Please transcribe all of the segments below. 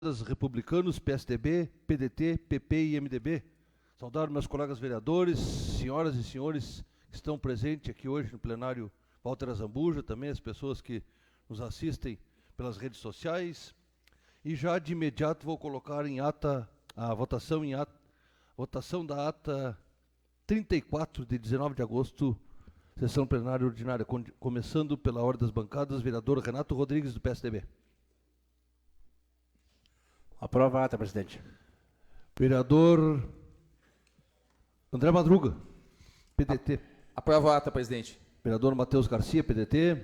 Republicanos, PSDB, PDT, PP e MDB. Saudar meus colegas vereadores, senhoras e senhores que estão presentes aqui hoje no plenário Walter Azambuja, também as pessoas que nos assistem pelas redes sociais. E já de imediato vou colocar em ata a votação da ata 34 de 19 de agosto, sessão plenária ordinária, começando pela ordem das bancadas, vereador Renato Rodrigues, do PSDB. Aprova a ata, presidente. Vereador André Madruga, PDT. Aprova a ata, presidente. Vereador Matheus Garcia, PDT.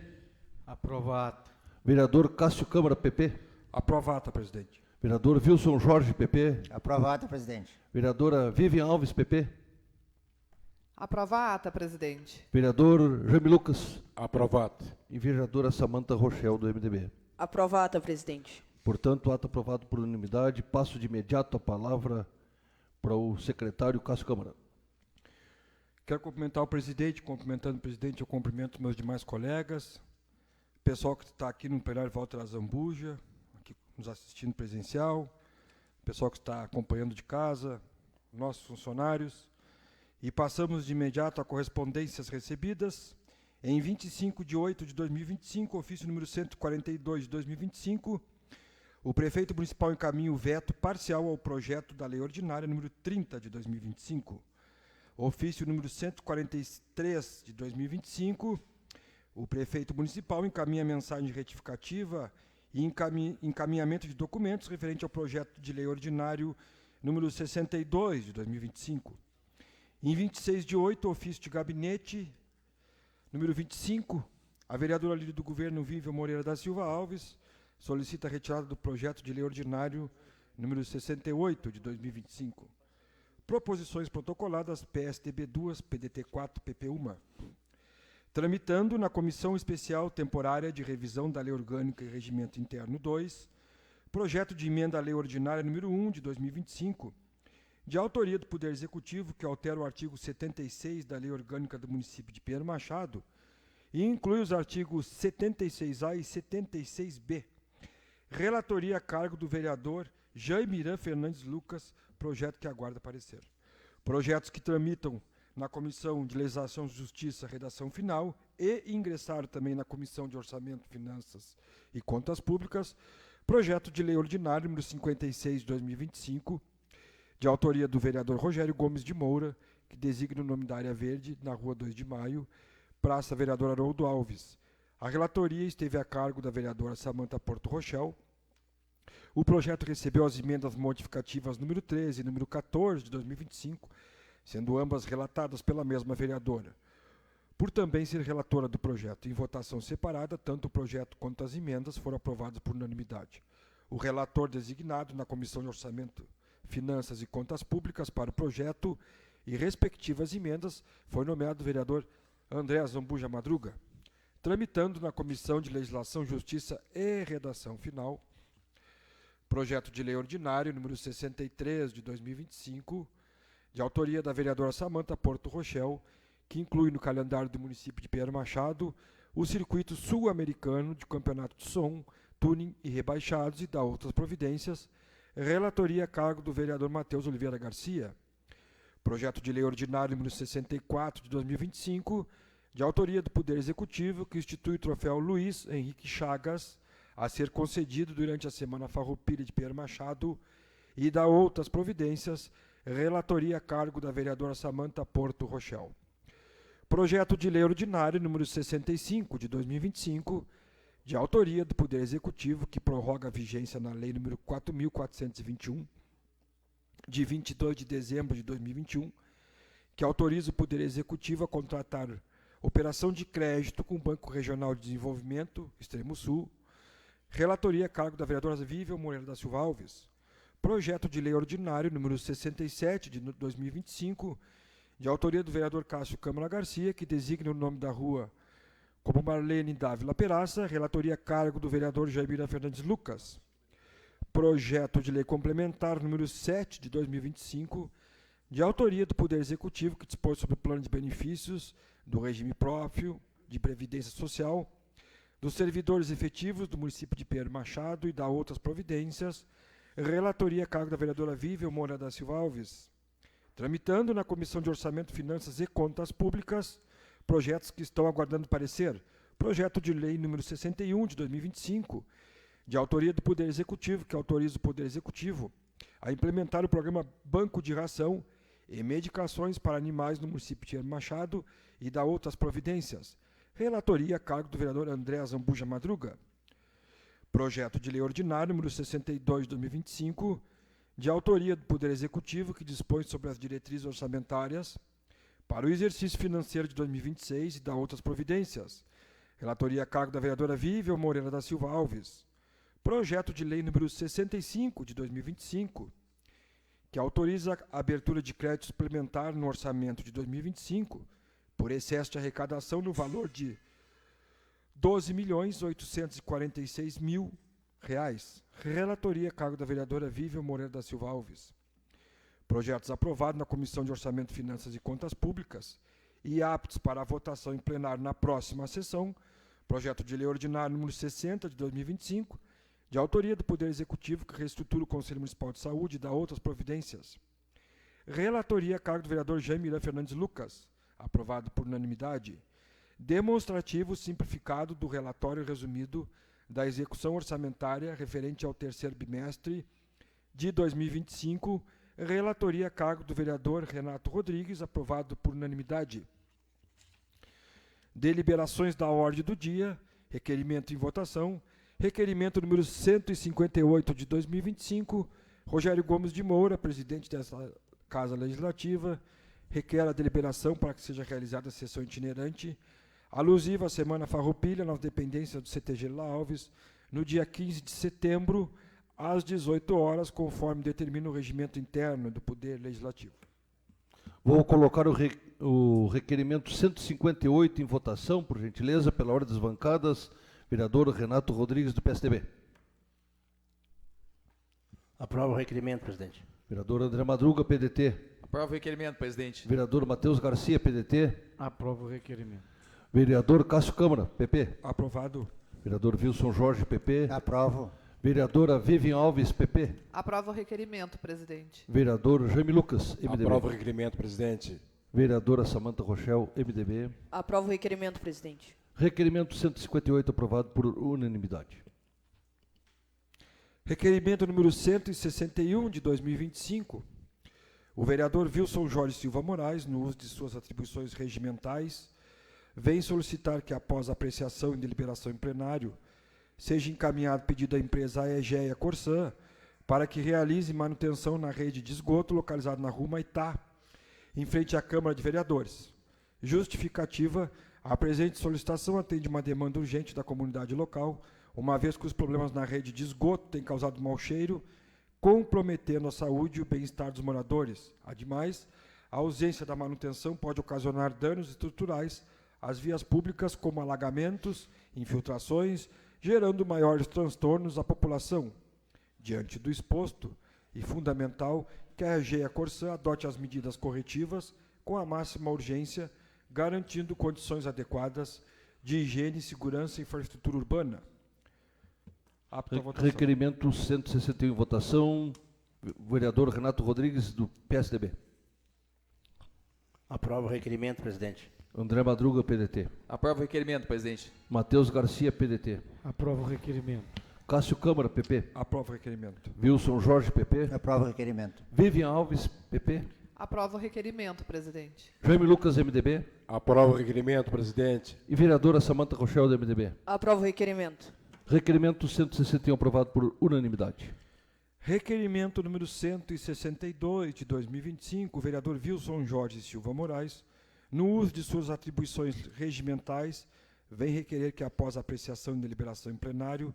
Aprova a ata. Vereador Cássio Câmara, PP. Aprova a ata, presidente. Vereador Wilson Jorge, PP. Aprova a ata, presidente. Vereadora Vivian Alves, PP. Aprova a ata, presidente. Vereador Jaime Lucas. Aprova a ata. E vereadora Samanta Rochel, do MDB. Aprova a ata, presidente. Portanto, ato aprovado por unanimidade. Passo de imediato a palavra para o secretário Cássio Câmara. Quero cumprimentar o presidente. Cumprimentando o presidente, eu cumprimento meus demais colegas, pessoal que está aqui no plenário Walter Azambuja, aqui nos assistindo presencial, pessoal que está acompanhando de casa, nossos funcionários. E passamos de imediato a correspondências recebidas. Em 25 de 8 de 2025, ofício número 142 de 2025, o prefeito municipal encaminha o veto parcial ao projeto da lei ordinária número 30 de 2025. Ofício número 143 de 2025, o prefeito municipal encaminha mensagem retificativa e encaminhamento de documentos referente ao projeto de lei ordinário número 62 de 2025. Em 26 de 8, ofício de gabinete número 25, a vereadora líder do governo Vivian Moreira da Silva Alves solicita a retirada do projeto de lei ordinário número 68 de 2025. Proposições protocoladas PSDB 2, PDT 4, PP 1. Tramitando na Comissão Especial Temporária de Revisão da Lei Orgânica e Regimento Interno 2, projeto de emenda à Lei Ordinária número 1 de 2025, de autoria do Poder Executivo, que altera o artigo 76 da Lei Orgânica do Município de Pedro Machado e inclui os artigos 76A e 76B. Relatoria a cargo do vereador Jaime Irã Fernandes Lucas, projeto que aguarda parecer. Projetos que tramitam na Comissão de Legislação, Justiça, Redação Final e ingressaram também na Comissão de Orçamento, Finanças e Contas Públicas, projeto de lei ordinário número 56 de 2025, de autoria do vereador Rogério Gomes de Moura, que designa o nome da área verde na Rua 2 de Maio, Praça Vereador Haroldo Alves. A relatoria esteve a cargo da vereadora Samanta Porto Rochel. O projeto recebeu as emendas modificativas número 13 e número 14 de 2025, sendo ambas relatadas pela mesma vereadora. Por também ser relatora do projeto em votação separada, tanto o projeto quanto as emendas foram aprovados por unanimidade. O relator designado na Comissão de Orçamento, Finanças e Contas Públicas para o projeto e respectivas emendas foi nomeado o vereador André Azambuja Madruga. Tramitando na Comissão de Legislação, Justiça e Redação Final, projeto de lei ordinário número 63 de 2025, de autoria da vereadora Samanta Porto Rochel, que inclui no calendário do município de Pedro Machado o circuito sul-americano de campeonato de som, tuning e rebaixados e da outras providências, relatoria a cargo do vereador Matheus Oliveira Garcia. Projeto de lei ordinário número 64 de 2025, de autoria do Poder Executivo, que institui o troféu Luiz Henrique Chagas, a ser concedido durante a Semana Farroupilha de Pedro Machado, e da outras providências, relatoria a cargo da vereadora Samanta Porto Rochel. Projeto de lei ordinário número 65 de 2025, de autoria do Poder Executivo, que prorroga a vigência na lei número 4.421, de 22 de dezembro de 2021, que autoriza o Poder Executivo a contratar operação de crédito com o Banco Regional de Desenvolvimento, Extremo Sul, relatoria a cargo da vereadora Vivian Moreira da Silva Alves. Projeto de lei ordinário número 67 de 2025, de autoria do vereador Cássio Câmara Garcia, que designa o nome da rua como Marlene Dávila Peraça, relatoria a cargo do vereador Jaimira Fernandes Lucas. Projeto de lei complementar número 7 de 2025, de autoria do Poder Executivo, que dispõe sobre o plano de benefícios do regime próprio de previdência social dos servidores efetivos do município de Pedro Machado e da outras providências, Relatoria a cargo da vereadora Vível Moura da Silva Alves. Tramitando na Comissão de Orçamento, Finanças e Contas Públicas, projetos que estão aguardando parecer. Projeto de lei número 61 de 2025, de autoria do Poder Executivo, que autoriza o Poder Executivo a implementar o programa Banco de Ração e Medicações para Animais no município de Thierry Machado e da outras providências. Relatoria a cargo do vereador André Zambuja Madruga. Projeto de lei ordinário número 62 de 2025, de autoria do Poder Executivo, que dispõe sobre as diretrizes orçamentárias para o exercício financeiro de 2026 e da outras providências. Relatoria a cargo da vereadora Vível Moreira da Silva Alves. Projeto de lei número 65 de 2025, que autoriza a abertura de crédito suplementar no orçamento de 2025 por excesso de arrecadação no valor de R$ 12.846.000. Relatoria a cargo da vereadora Vível Moreira da Silva Alves. Projetos aprovados na Comissão de Orçamento, Finanças e Contas Públicas e aptos para a votação em plenário na próxima sessão. Projeto de lei ordinário número 60 de 2025, de autoria do Poder Executivo, que reestrutura o Conselho Municipal de Saúde e dá outras providências. Relatoria a cargo do vereador Jaime Irã Fernandes Lucas, aprovado por unanimidade. Demonstrativo simplificado do relatório resumido da execução orçamentária referente ao terceiro bimestre de 2025, relatoria a cargo do vereador Renato Rodrigues, aprovado por unanimidade. Deliberações da ordem do dia, requerimento em votação, requerimento número 158 de 2025, Rogério Gomes de Moura, presidente desta Casa Legislativa, requer a deliberação para que seja realizada a sessão itinerante, alusiva à Semana Farroupilha, nas dependências do CTG La Alves, no dia 15 de setembro, às 18 horas, conforme determina o regimento interno do Poder Legislativo. Vou colocar o requerimento 158 em votação, por gentileza, pela ordem das bancadas. Vereador Renato Rodrigues, do PSDB. Aprova o requerimento, presidente. Vereador André Madruga, PDT. Aprova o requerimento, presidente. Vereador Matheus Garcia, PDT. Aprova o requerimento. Vereador Cássio Câmara, PP. Aprovado. Vereador Wilson Jorge, PP. Aprovo. Vereadora Vivian Alves, PP. Aprova o requerimento, presidente. Vereador Jaime Lucas, MDB. Aprova o requerimento, presidente. Vereadora Samanta Rochel, MDB. Aprova o requerimento, presidente. Requerimento 158 aprovado por unanimidade. Requerimento número 161 de 2025. O vereador Wilson Jorge Silva Moraes, no uso de suas atribuições regimentais, vem solicitar que, após apreciação e deliberação em plenário, seja encaminhado pedido à empresa Aegea Corsã para que realize manutenção na rede de esgoto localizada na rua Maitá, em frente à Câmara de Vereadores. Justificativa: a presente solicitação atende uma demanda urgente da comunidade local, uma vez que os problemas na rede de esgoto têm causado mau cheiro, comprometendo a saúde e o bem-estar dos moradores. Ademais, a ausência da manutenção pode ocasionar danos estruturais às vias públicas, como alagamentos, infiltrações, gerando maiores transtornos à população. Diante do exposto, é fundamental que a Aegea Corsã adote as medidas corretivas com a máxima urgência, garantindo condições adequadas de higiene, segurança e infraestrutura urbana. Apto à votação. Requerimento 161 em votação. Vereador Renato Rodrigues, do PSDB. Aprova o requerimento, presidente. André Madruga, PDT. Aprova o requerimento, presidente. Matheus Garcia, PDT. Aprova o requerimento. Cássio Câmara, PP. Aprova o requerimento. Wilson Jorge, PP. Aprova o requerimento. Vivian Alves, PP. Aprova o requerimento, presidente. Jaime Lucas, MDB. Aprova o requerimento, presidente. E vereadora Samanta Rochel, do MDB. Aprova o requerimento. Requerimento 161 aprovado por unanimidade. Requerimento número 162 de 2025, o vereador Wilson Jorge Silva Moraes, no uso de suas atribuições regimentais, vem requerer que, após a apreciação e deliberação em plenário,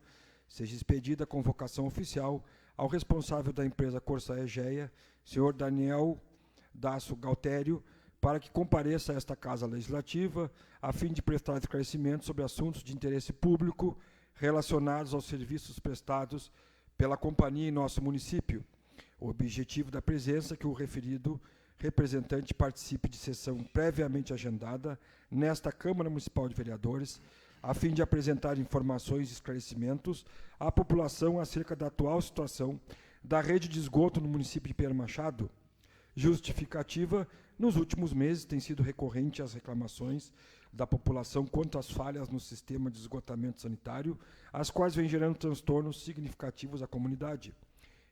seja expedida a convocação oficial ao responsável da empresa Corsã Aegea, senhor Daniel Daço Galtério, para que compareça a esta Casa Legislativa, a fim de prestar esclarecimentos sobre assuntos de interesse público relacionados aos serviços prestados pela companhia em nosso município. O objetivo da presença é que o referido representante participe de sessão previamente agendada nesta Câmara Municipal de Vereadores, a fim de apresentar informações e esclarecimentos à população acerca da atual situação da rede de esgoto no município de Pedro Machado. Justificativa: nos últimos meses tem sido recorrente as reclamações da população quanto às falhas no sistema de esgotamento sanitário, as quais vêm gerando transtornos significativos à comunidade.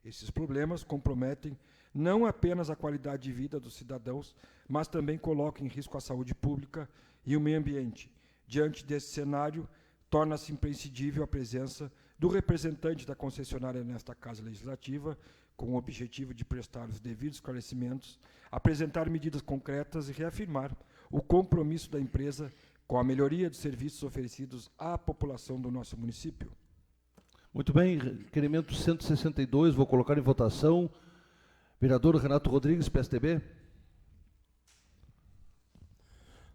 Esses problemas comprometem não apenas a qualidade de vida dos cidadãos, mas também colocam em risco a saúde pública e o meio ambiente. Diante desse cenário, torna-se imprescindível a presença do representante da concessionária nesta Casa Legislativa, com o objetivo de prestar os devidos esclarecimentos, apresentar medidas concretas e reafirmar o compromisso da empresa com a melhoria dos serviços oferecidos à população do nosso município. Muito bem, requerimento 162, vou colocar em votação. Vereador Renato Rodrigues, PSDB.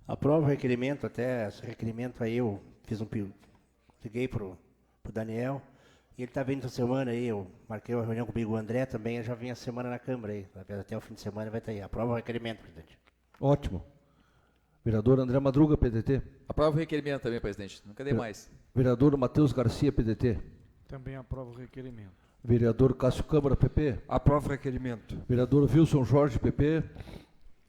Aprovo o requerimento. Até esse requerimento aí eu liguei para o Daniel, e ele está vindo essa semana aí, eu marquei uma reunião comigo, o André também, já vem a semana na Câmara aí, até o fim de semana vai estar aí. Aprovo o requerimento, presidente. Ótimo. Vereador André Madruga, PDT. Aprovo o requerimento também, presidente. Nunca dei mais. Vereador Matheus Garcia, PDT. Também aprovo o requerimento. Vereador Cássio Câmara, PP. Aprovo o requerimento. Vereador Wilson Jorge, PP.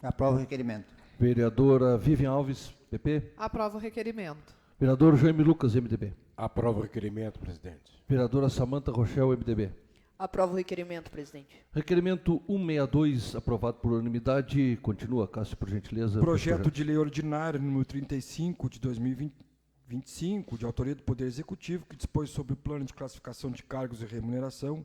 Aprovo o requerimento. Vereadora Vivian Alves, PP. Aprovo o requerimento. Vereador Jaime Lucas, MDB. Aprovo o requerimento, presidente. Vereadora Samanta Rochel, MDB. Aprovo o requerimento, presidente. Requerimento 162, aprovado por unanimidade. Continua, Cássio, por gentileza. Projeto de lei ordinária número 35 de 2025, de autoria do Poder Executivo, que dispõe sobre o plano de classificação de cargos e remuneração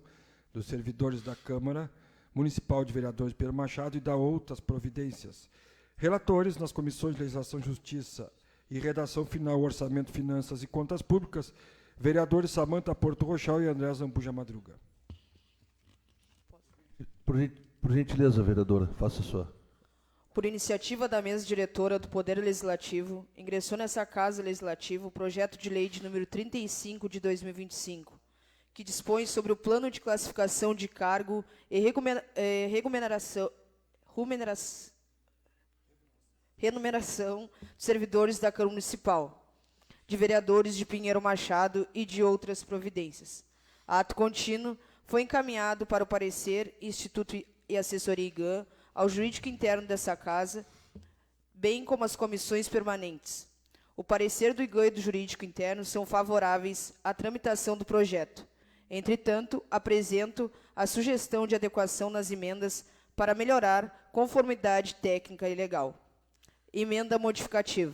dos servidores da Câmara Municipal de Vereadores de Pedro Machado e da outras providências. Relatores nas comissões de Legislação e Justiça e redação final, Orçamento, Finanças e Contas Públicas, vereadores Samanta Porto Rochal e André Zambuja Madruga. Por gentileza, vereadora, faça a sua. Por iniciativa da mesa diretora do Poder Legislativo, ingressou nessa Casa Legislativa o projeto de lei de número 35 de 2025, que dispõe sobre o plano de classificação de cargo e remuneração dos servidores da Câmara Municipal, de vereadores de Pinheiro Machado e de outras providências. Ato contínuo foi encaminhado para o parecer Instituto e Assessoria IGAM, ao jurídico interno dessa Casa, bem como as comissões permanentes. O parecer do IGAM e do jurídico interno são favoráveis à tramitação do projeto. Entretanto, apresento a sugestão de adequação nas emendas para melhorar conformidade técnica e legal. Emenda modificativa.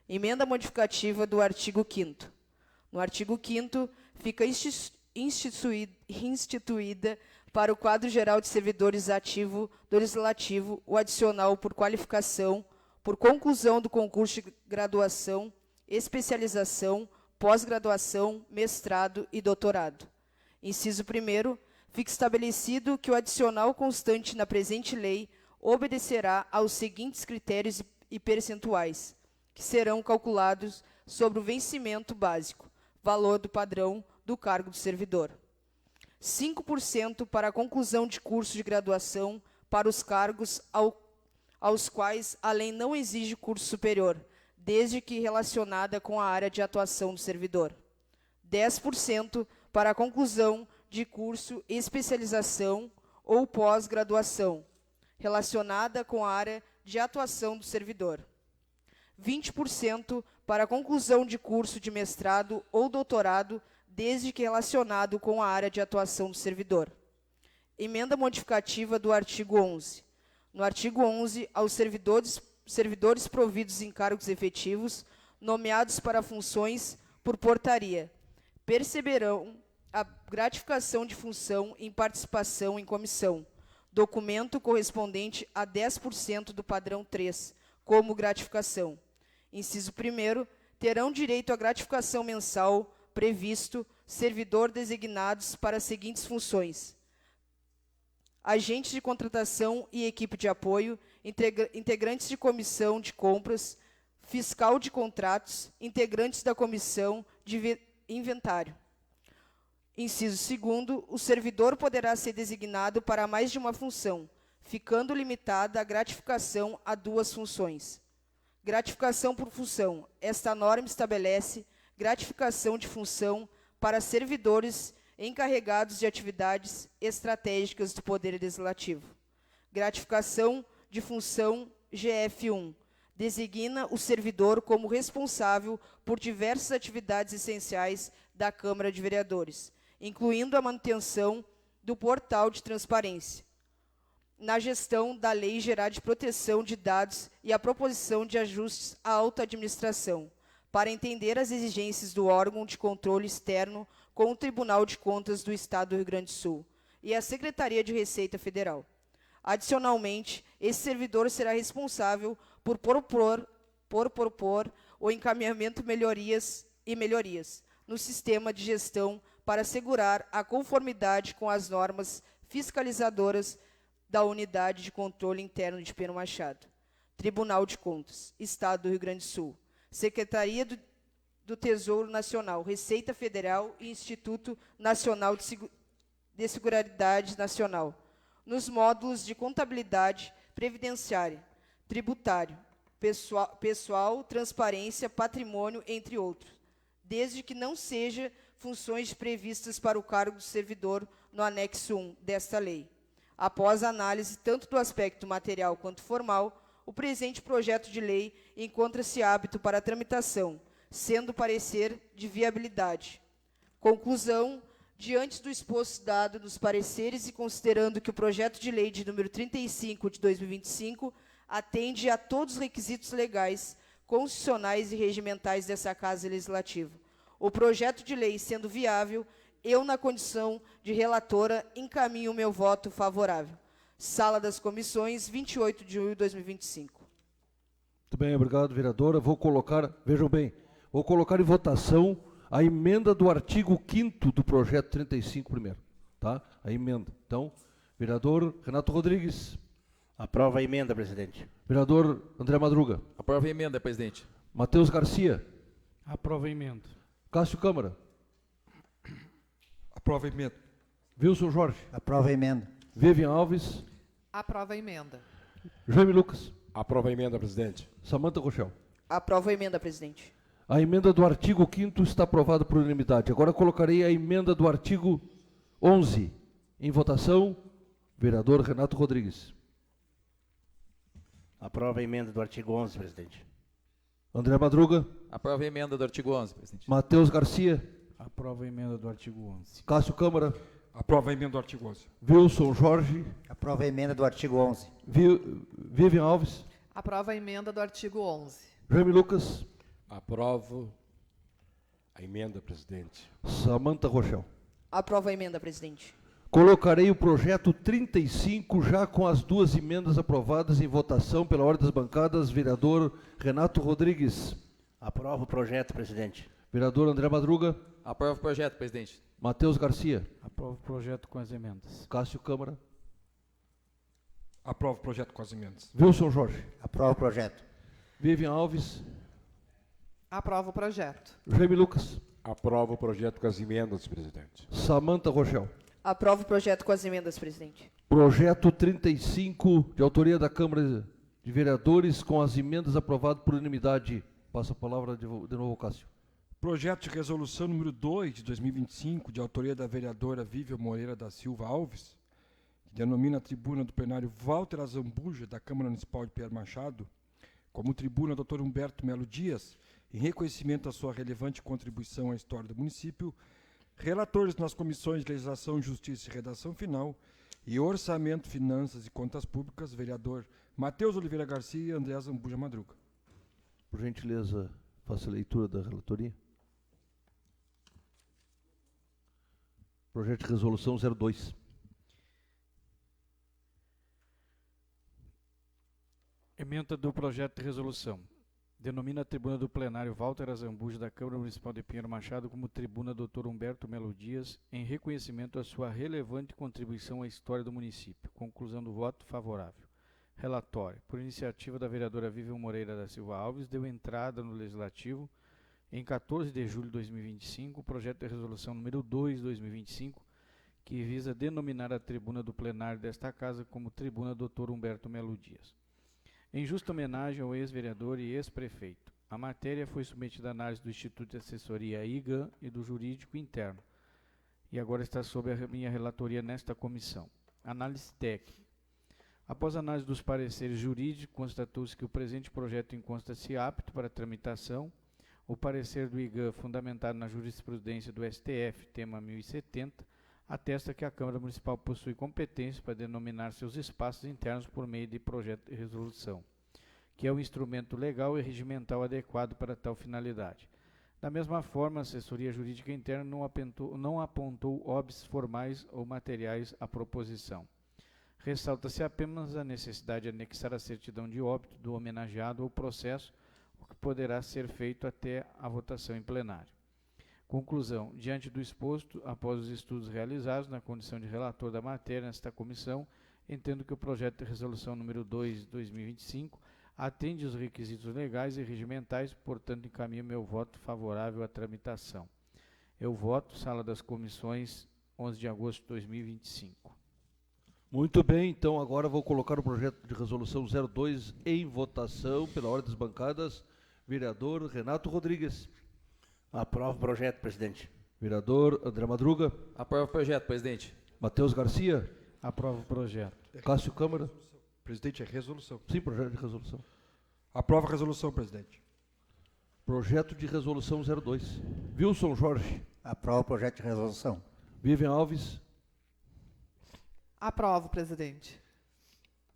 Emenda modificativa do artigo 5º. No artigo 5º, fica instituída para o quadro geral de servidores ativo do Legislativo o adicional por qualificação, por conclusão do concurso de graduação, especialização, pós-graduação, mestrado e doutorado. Inciso 1º, fica estabelecido que o adicional constante na presente lei obedecerá aos seguintes critérios e percentuais, que serão calculados sobre o vencimento básico, valor do padrão do cargo do servidor. 5% para a conclusão de curso de graduação para os cargos aos quais a lei não exige curso superior, desde que relacionada com a área de atuação do servidor. 10% para a conclusão de curso, especialização ou pós-graduação, relacionada com a área de atuação do servidor. 20% para a conclusão de curso de mestrado ou doutorado, desde que relacionado com a área de atuação do servidor. Emenda modificativa do artigo 11. No artigo 11, aos servidores providos em cargos efetivos, nomeados para funções por portaria, perceberão a gratificação de função em participação em comissão, documento correspondente a 10% do padrão 3, como gratificação. Inciso 1º, terão direito à gratificação mensal previsto servidor designados para as seguintes funções: agentes de contratação e equipe de apoio, integrantes de comissão de compras, fiscal de contratos, integrantes da comissão de inventário. Inciso 2º, o servidor poderá ser designado para mais de uma função, ficando limitada a gratificação a 2 funções. Gratificação por função. Esta norma estabelece gratificação de função para servidores encarregados de atividades estratégicas do Poder Legislativo. Gratificação de função GF1. Designa o servidor como responsável por diversas atividades essenciais da Câmara de Vereadores, incluindo a manutenção do portal de transparência, na gestão da Lei Geral de Proteção de Dados e a proposição de ajustes à alta administração, para entender as exigências do órgão de controle externo com o Tribunal de Contas do Estado do Rio Grande do Sul e a Secretaria de Receita Federal. Adicionalmente, esse servidor será responsável por propor o encaminhamento melhorias no sistema de gestão para assegurar a conformidade com as normas fiscalizadoras da Unidade de Controle Interno de Pedro Machado, Tribunal de Contas, Estado do Rio Grande do Sul, Secretaria do Tesouro Nacional, Receita Federal e Instituto Nacional de Seguridade Nacional, nos módulos de contabilidade, previdenciária, tributário, pessoal, transparência, patrimônio, entre outros, desde que não seja funções previstas para o cargo do servidor no anexo 1 desta lei. Após a análise tanto do aspecto material quanto formal, o presente projeto de lei encontra-se apto para tramitação, sendo parecer de viabilidade. Conclusão: diante do exposto dado nos pareceres e considerando que o projeto de lei de número 35 de 2025 atende a todos os requisitos legais, constitucionais e regimentais dessa Casa Legislativa, o projeto de lei sendo viável, eu, na condição de relatora, encaminho o meu voto favorável. Sala das Comissões, 28 de julho de 2025. Muito bem, obrigado, vereadora. Vou colocar, vejam bem, vou colocar em votação a emenda do artigo 5º do projeto 35 primeiro, tá? A emenda. Então, vereador Renato Rodrigues. Aprova a emenda, presidente. Vereador André Madruga. Aprova a emenda, presidente. Matheus Garcia. Aprova a emenda. Cássio Câmara. Aprova a emenda. Wilson Jorge. Aprova a emenda. Vivian Alves. Aprova a emenda. Jaime Lucas. Aprova a emenda, presidente. Samanta Rochel. Aprova a emenda, presidente. A emenda do artigo 5º está aprovada por unanimidade. Agora colocarei a emenda do artigo 11 em votação. Vereador Renato Rodrigues. Aprova a emenda do artigo 11, presidente. André Madruga. Aprova a emenda do artigo 11, presidente. Matheus Garcia. Aprova a emenda do artigo 11. Cássio Câmara. Aprova a emenda do artigo 11. Wilson Jorge. Aprova a emenda do artigo 11. Vivian Alves. Aprova a emenda do artigo 11. Jaime Lucas. Aprovo a emenda, presidente. Samanta Rochel. Aprova a emenda, presidente. Colocarei o projeto 35 já com as duas emendas aprovadas em votação pela ordem das bancadas. Vereador Renato Rodrigues. Aprova o projeto, presidente. Vereador André Madruga. Aprova o projeto, presidente. Matheus Garcia. Aprova o projeto com as emendas. Cássio Câmara. Aprova o projeto com as emendas. Wilson Jorge. Aprova o projeto. Vivian Alves. Aprova o projeto. Jaime Lucas. Aprova o projeto com as emendas, presidente. Samanta Rochel. Aprova o projeto com as emendas, presidente. Projeto 35, de autoria da Câmara de Vereadores, com as emendas aprovadas por unanimidade. Passa a palavra de novo ao Cássio. Projeto de resolução número 2 de 2025, de autoria da vereadora Vivian Moreira da Silva Alves, que denomina a tribuna do plenário Walter Azambuja, da Câmara Municipal de Pierre Machado, como tribuna Dr. Humberto Melo Dias, em reconhecimento à sua relevante contribuição à história do município, relatores nas comissões de Legislação, Justiça e Redação Final e Orçamento, Finanças e Contas Públicas, vereador Matheus Oliveira Garcia e André Azambuja Madruga. Por gentileza, faça a leitura da relatoria. Projeto de resolução 02. Emenda do projeto de resolução. Denomina a tribuna do plenário Walter Azambuja da Câmara Municipal de Pinheiro Machado como tribuna Dr. Humberto Melo Dias, em reconhecimento à sua relevante contribuição à história do município. Conclusão do voto favorável. Relatório. Por iniciativa da vereadora Vivian Moreira da Silva Alves, deu entrada no Legislativo, em 14 de julho de 2025, o projeto de resolução número 2 de 2025, que visa denominar a tribuna do plenário desta Casa como tribuna Dr. Humberto Melo Dias. Em justa homenagem ao ex-vereador e ex-prefeito, a matéria foi submetida à análise do Instituto de Assessoria IGAM e do Jurídico Interno, e agora está sob a minha relatoria nesta comissão. Análise técnica. Após análise dos pareceres jurídicos, constatou-se que o presente projeto encontra-se apto para tramitação. O parecer do IGAN, fundamentado na jurisprudência do STF, tema 1070, atesta que a Câmara Municipal possui competência para denominar seus espaços internos por meio de projeto de resolução, que é o instrumento legal e regimental adequado para tal finalidade. Da mesma forma, a assessoria jurídica interna não apontou óbices formais ou materiais à proposição. Ressalta-se apenas a necessidade de anexar a certidão de óbito do homenageado ao processo, o que poderá ser feito até a votação em plenário. Conclusão. Diante do exposto, após os estudos realizados na condição de relator da matéria nesta comissão, entendo que o projeto de resolução número 2/2025 atende os requisitos legais e regimentais, portanto, encaminho meu voto favorável à tramitação. Eu voto, Sala das Comissões, 11 de agosto de 2025. Muito bem, então agora vou colocar o projeto de resolução 02 em votação pela ordem das bancadas. Vereador Renato Rodrigues. Aprovo o projeto, presidente. Vereador André Madruga. Aprovo o projeto, presidente. Matheus Garcia. Aprovo o projeto. Cássio Câmara. Presidente, é resolução. Sim, projeto de resolução. Aprova a resolução, presidente. Projeto de resolução 02. Wilson Jorge. Aprovo o projeto de resolução. Vivian Alves. Aprovo, presidente.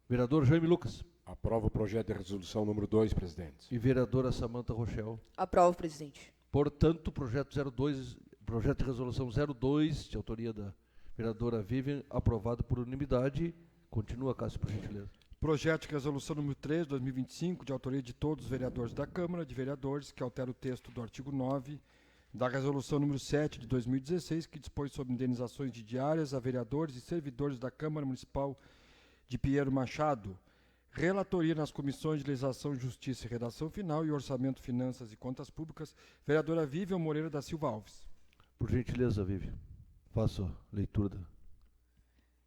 Vereador Jaime Lucas. Aprovo o projeto de resolução número 2, presidente. E vereadora Samanta Rochel. Aprovo, presidente. Portanto, projeto de resolução 02, de autoria da vereadora Vivian, aprovado por unanimidade. Continua, Cássio, por gentileza. Projeto de resolução número 3, 2025, de autoria de todos os vereadores da Câmara de Vereadores, que altera o texto do artigo 9 da resolução número 7 de 2016, que dispõe sobre indenizações de diárias a vereadores e servidores da Câmara Municipal de Pinheiro Machado. Relatoria nas comissões de Legislação, Justiça e Redação Final e Orçamento, Finanças e Contas Públicas, vereadora Vivian Moreira da Silva Alves. Por gentileza, Vivian, faça a leitura.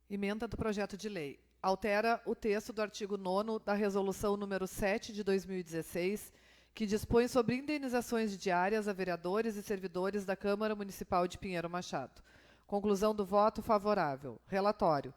Emenda do projeto de lei. Altera o texto do artigo 9º da resolução número 7 de 2016, que dispõe sobre indenizações de diárias a vereadores e servidores da Câmara Municipal de Pinheiro Machado. Conclusão do voto favorável. Relatório.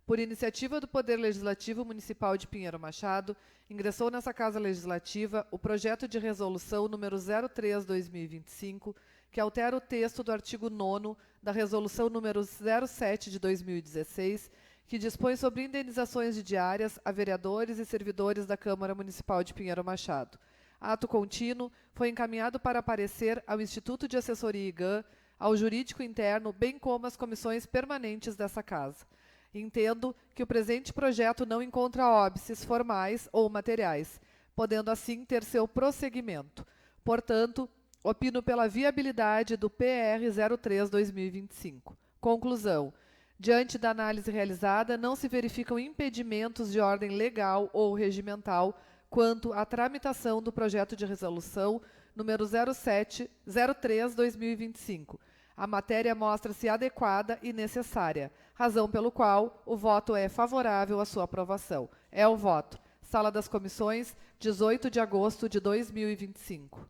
Por iniciativa do Poder Legislativo Municipal de Pinheiro Machado, ingressou nessa Casa Legislativa o projeto de resolução número 03/2025, que altera o texto do artigo 9º da resolução número 07 de 2016, que dispõe sobre indenizações de diárias a vereadores e servidores da Câmara Municipal de Pinheiro Machado. Ato contínuo foi encaminhado para parecer ao Instituto de Assessoria IGAN, ao Jurídico Interno, bem como às comissões permanentes dessa Casa. Entendo que o presente projeto não encontra óbices formais ou materiais, podendo assim ter seu prosseguimento. Portanto, opino pela viabilidade do PR 03/2025. Conclusão. Diante da análise realizada, não se verificam impedimentos de ordem legal ou regimental quanto à tramitação do projeto de resolução número 03/2025. A matéria mostra-se adequada e necessária, razão pelo qual o voto é favorável à sua aprovação. É o voto. Sala das Comissões, 18 de agosto de 2025.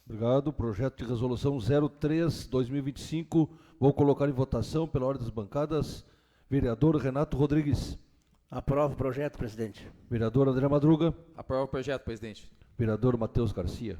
Obrigado. Projeto de resolução 03/2025. Vou colocar em votação pela ordem das bancadas. Vereador Renato Rodrigues. Aprovo o projeto, presidente. Vereador André Madruga. Aprovo o projeto, presidente. Vereador Matheus Garcia.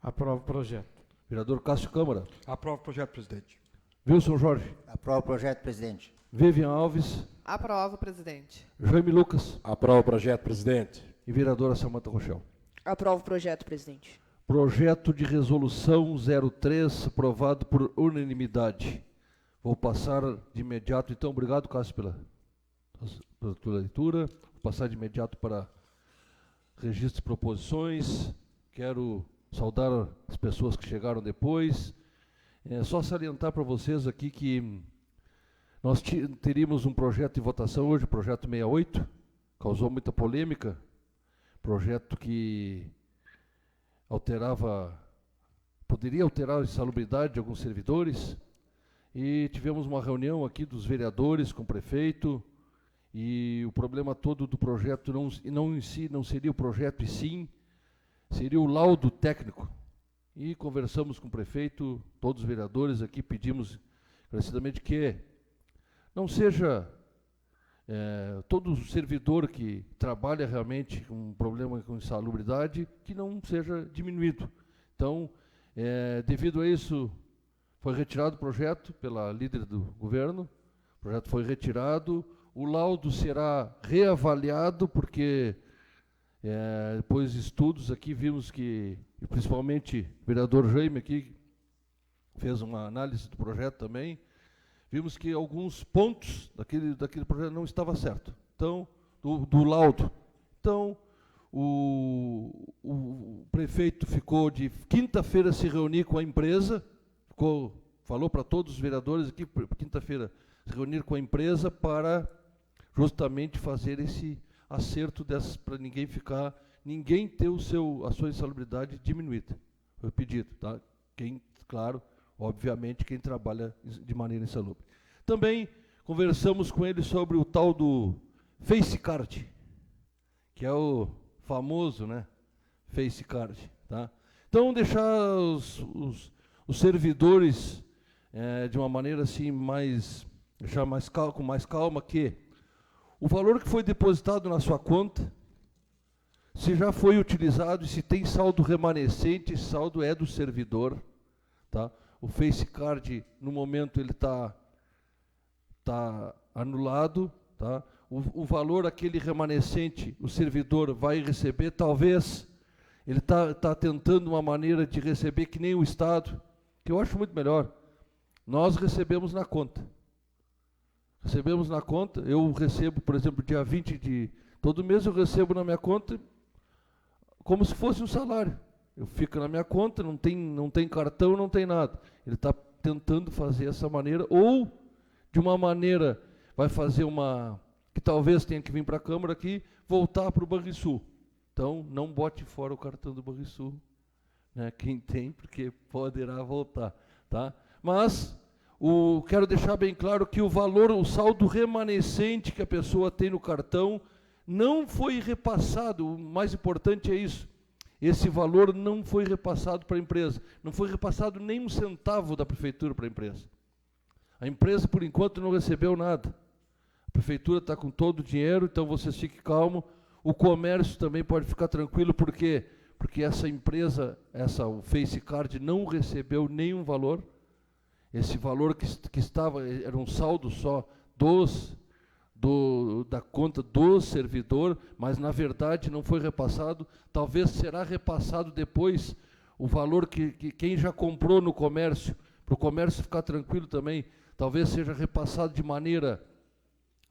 Aprovo o projeto. Vereador Cássio Câmara. Aprovo o projeto, presidente. Wilson Jorge. Aprovo o projeto, presidente. Vivian Alves. Aprovo, presidente. Jaime Lucas. Aprovo o projeto, presidente. E vereadora Samanta Rochel. Aprovo o projeto, presidente. Projeto de resolução 03, aprovado por unanimidade. Vou passar de imediato, então, obrigado, Cássio, pela tua leitura. Vou passar de imediato para registro de proposições. Quero saudar as pessoas que chegaram depois. Só salientar para vocês aqui que nós teríamos um projeto de votação hoje, o projeto 68, causou muita polêmica, projeto que poderia alterar a insalubridade de alguns servidores, e tivemos uma reunião aqui dos vereadores com o prefeito, e o problema todo do projeto não em si, não seria o projeto e sim, seria o laudo técnico. E conversamos com o prefeito, todos os vereadores aqui, pedimos encarecidamente que não seja todo servidor que trabalha realmente com um problema com insalubridade, que não seja diminuído. Então, devido a isso, foi retirado o projeto pela líder do governo, o projeto foi retirado, o laudo será reavaliado, porque depois de estudos aqui, vimos que, principalmente o vereador Jaime aqui, fez uma análise do projeto também, vimos que alguns pontos daquele projeto não estavam certos. Então, do laudo. Então, o prefeito ficou de quinta-feira se reunir com a empresa, falou para todos os vereadores aqui, quinta-feira, se reunir com a empresa para justamente fazer esse acerto para ninguém ter a sua insalubridade diminuída. Foi pedido, tá? Claro, obviamente, quem trabalha de maneira insalubre. Também conversamos com ele sobre o tal do FaceCard, que é o famoso, né, FaceCard, tá? Então, deixar os servidores de uma maneira assim com mais calma, que o valor que foi depositado na sua conta, se já foi utilizado e se tem saldo remanescente, esse saldo é do servidor, tá? O FaceCard, no momento, ele está anulado, tá? O valor aquele remanescente, o servidor vai receber, talvez ele está tentando uma maneira de receber que nem o Estado, que eu acho muito melhor. Nós recebemos na conta. Recebemos na conta, eu recebo, por exemplo, dia 20 de todo mês, eu recebo na minha conta como se fosse um salário. Eu fico na minha conta, não tem cartão, não tem nada. Ele está tentando fazer essa maneira, ou de uma maneira, vai fazer que talvez tenha que vir para a Câmara aqui, voltar para o Banrisul. Então, não bote fora o cartão do Banrisul, né, quem tem, porque poderá voltar, tá? Mas quero deixar bem claro que o saldo remanescente que a pessoa tem no cartão não foi repassado. O mais importante é isso. Esse valor não foi repassado para a empresa. Não foi repassado nem um centavo da prefeitura para a empresa. A empresa, por enquanto, não recebeu nada. A prefeitura está com todo o dinheiro, então vocês fiquem calmos. O comércio também pode ficar tranquilo, por quê? Porque essa empresa, o FaceCard, não recebeu nenhum valor. Esse valor que estava, era um saldo só da conta do servidor, mas na verdade não foi repassado. Talvez será repassado depois o valor que quem já comprou no comércio, para o comércio ficar tranquilo também, talvez seja repassado de maneira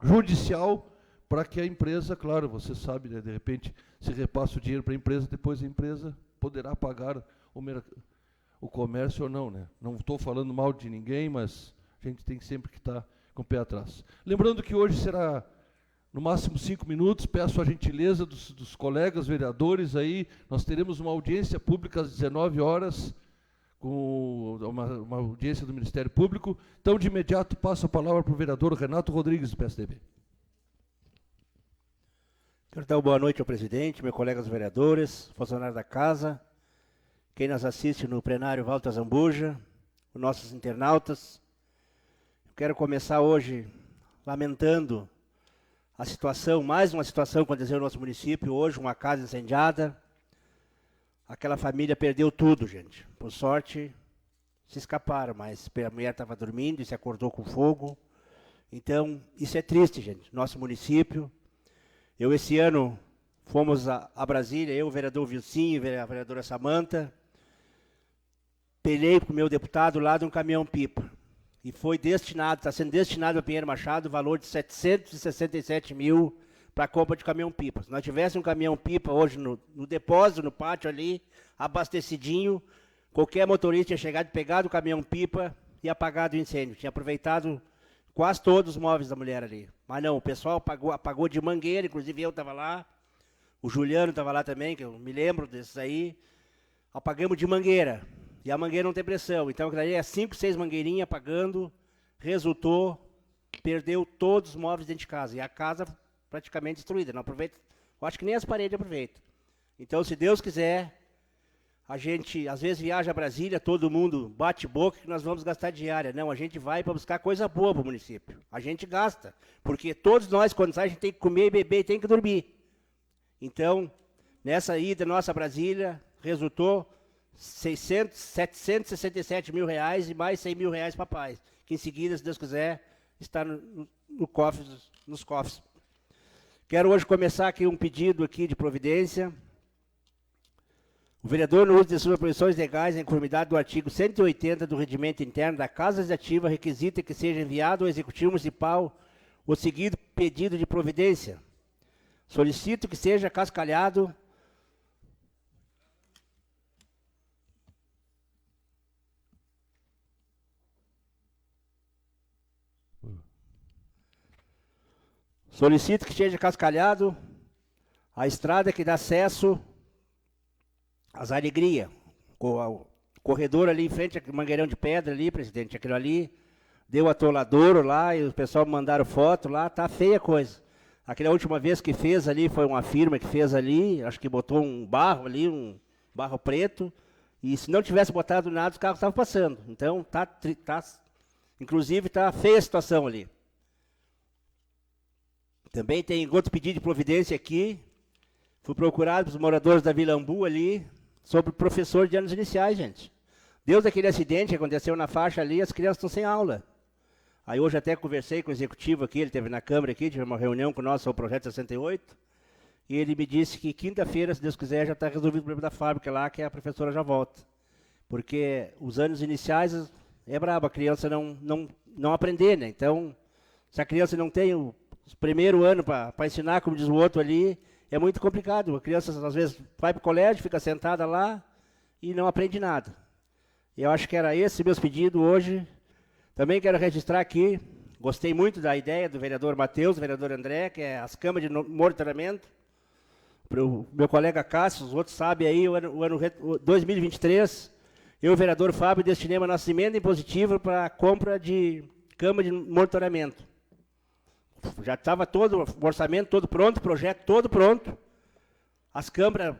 judicial, para que a empresa, claro, você sabe, né, de repente, se repassa o dinheiro para a empresa, depois a empresa poderá pagar o comércio ou não, né? Não estou falando mal de ninguém, mas a gente tem sempre que estar com o pé atrás. Lembrando que hoje será, no máximo, 5 minutos, peço a gentileza dos colegas vereadores aí, nós teremos uma audiência pública às 19 horas, com uma audiência do Ministério Público. Então, de imediato, passo a palavra para o vereador Renato Rodrigues, do PSDB. Quero dar uma boa noite ao presidente, meus colegas vereadores, funcionários da casa, quem nos assiste no plenário Walter Zambuja, os nossos internautas. Quero começar hoje lamentando a situação, mais uma situação que aconteceu no nosso município hoje, uma casa incendiada. Aquela família perdeu tudo, gente. Por sorte, se escaparam, mas a mulher estava dormindo e se acordou com fogo. Então, isso é triste, gente. Nosso município. Eu, esse ano, fomos a Brasília, eu, o vereador Vilcinho e a vereadora Samanta. Pelei com o meu deputado lá de um caminhão-pipa. E foi destinado, está sendo destinado a Pinheiro Machado o valor de 767 mil para a compra de caminhão-pipa. Se nós tivéssemos um caminhão-pipa hoje no depósito, no pátio ali, abastecidinho, qualquer motorista tinha chegado, pegado o caminhão-pipa e apagado o incêndio. Tinha aproveitado quase todos os móveis da mulher ali. Mas não, o pessoal apagou de mangueira, inclusive eu estava lá, o Juliano estava lá também, que eu me lembro desses aí. Apagamos de mangueira. E a mangueira não tem pressão. Então, aquilo ali é 5, 6 mangueirinhas apagando. Resultou, perdeu todos os móveis dentro de casa. E a casa praticamente destruída. Não aproveita. Eu acho que nem as paredes aproveitam. Então, se Deus quiser, a gente às vezes viaja a Brasília, todo mundo bate boca que nós vamos gastar diária. Não, a gente vai para buscar coisa boa para o município. A gente gasta, porque todos nós, quando sai, a gente tem que comer e beber e tem que dormir. Então, nessa ida nossa a Brasília, resultou 767 mil reais e mais 100 mil reais para paz, que em seguida, se Deus quiser, está nos cofres. Quero hoje começar aqui um pedido aqui de providência. O vereador, no uso de suas posições legais, em conformidade do artigo 180 do Regimento Interno da Casa Legislativa, requisita que seja enviado ao Executivo Municipal o seguinte pedido de providência. Solicito que seja cascalhado a estrada que dá acesso às Alegria, o corredor ali em frente ao Mangueirão de Pedra ali, presidente, aquilo ali, deu atoladouro lá e o pessoal mandaram foto lá, tá feia a coisa. Aquela última vez que fez ali, foi uma firma que fez ali, acho que botou um barro ali, um barro preto, e se não tivesse botado nada, os carros estavam passando. Então, inclusive, tá feia a situação ali. Também tem outro pedido de providência aqui, fui procurado pelos moradores da Vila Ambu ali, sobre o professor de anos iniciais, gente. Deus daquele acidente que aconteceu na faixa ali, as crianças estão sem aula. Aí hoje até conversei com o executivo aqui, ele esteve na Câmara aqui, tive uma reunião com nós sobre o Projeto 68, e ele me disse que quinta-feira, se Deus quiser, já está resolvido o problema da fábrica lá, que a professora já volta. Porque os anos iniciais é brabo, a criança não aprender, né? Então, se a criança não tem o primeiro ano para ensinar, como diz o outro ali, é muito complicado. A criança, às vezes, vai para o colégio, fica sentada lá e não aprende nada. Eu acho que era esse meus pedidos hoje. Também quero registrar aqui, gostei muito da ideia do vereador Matheus, do vereador André, que é as câmaras de monitoramento. Para o meu colega Cássio, os outros sabem aí, o ano 2023, eu e o vereador Fábio destinamos a nossa emenda impositiva para a compra de câmara de monitoramento. Já estava todo o orçamento todo pronto, o projeto todo pronto. As câmaras,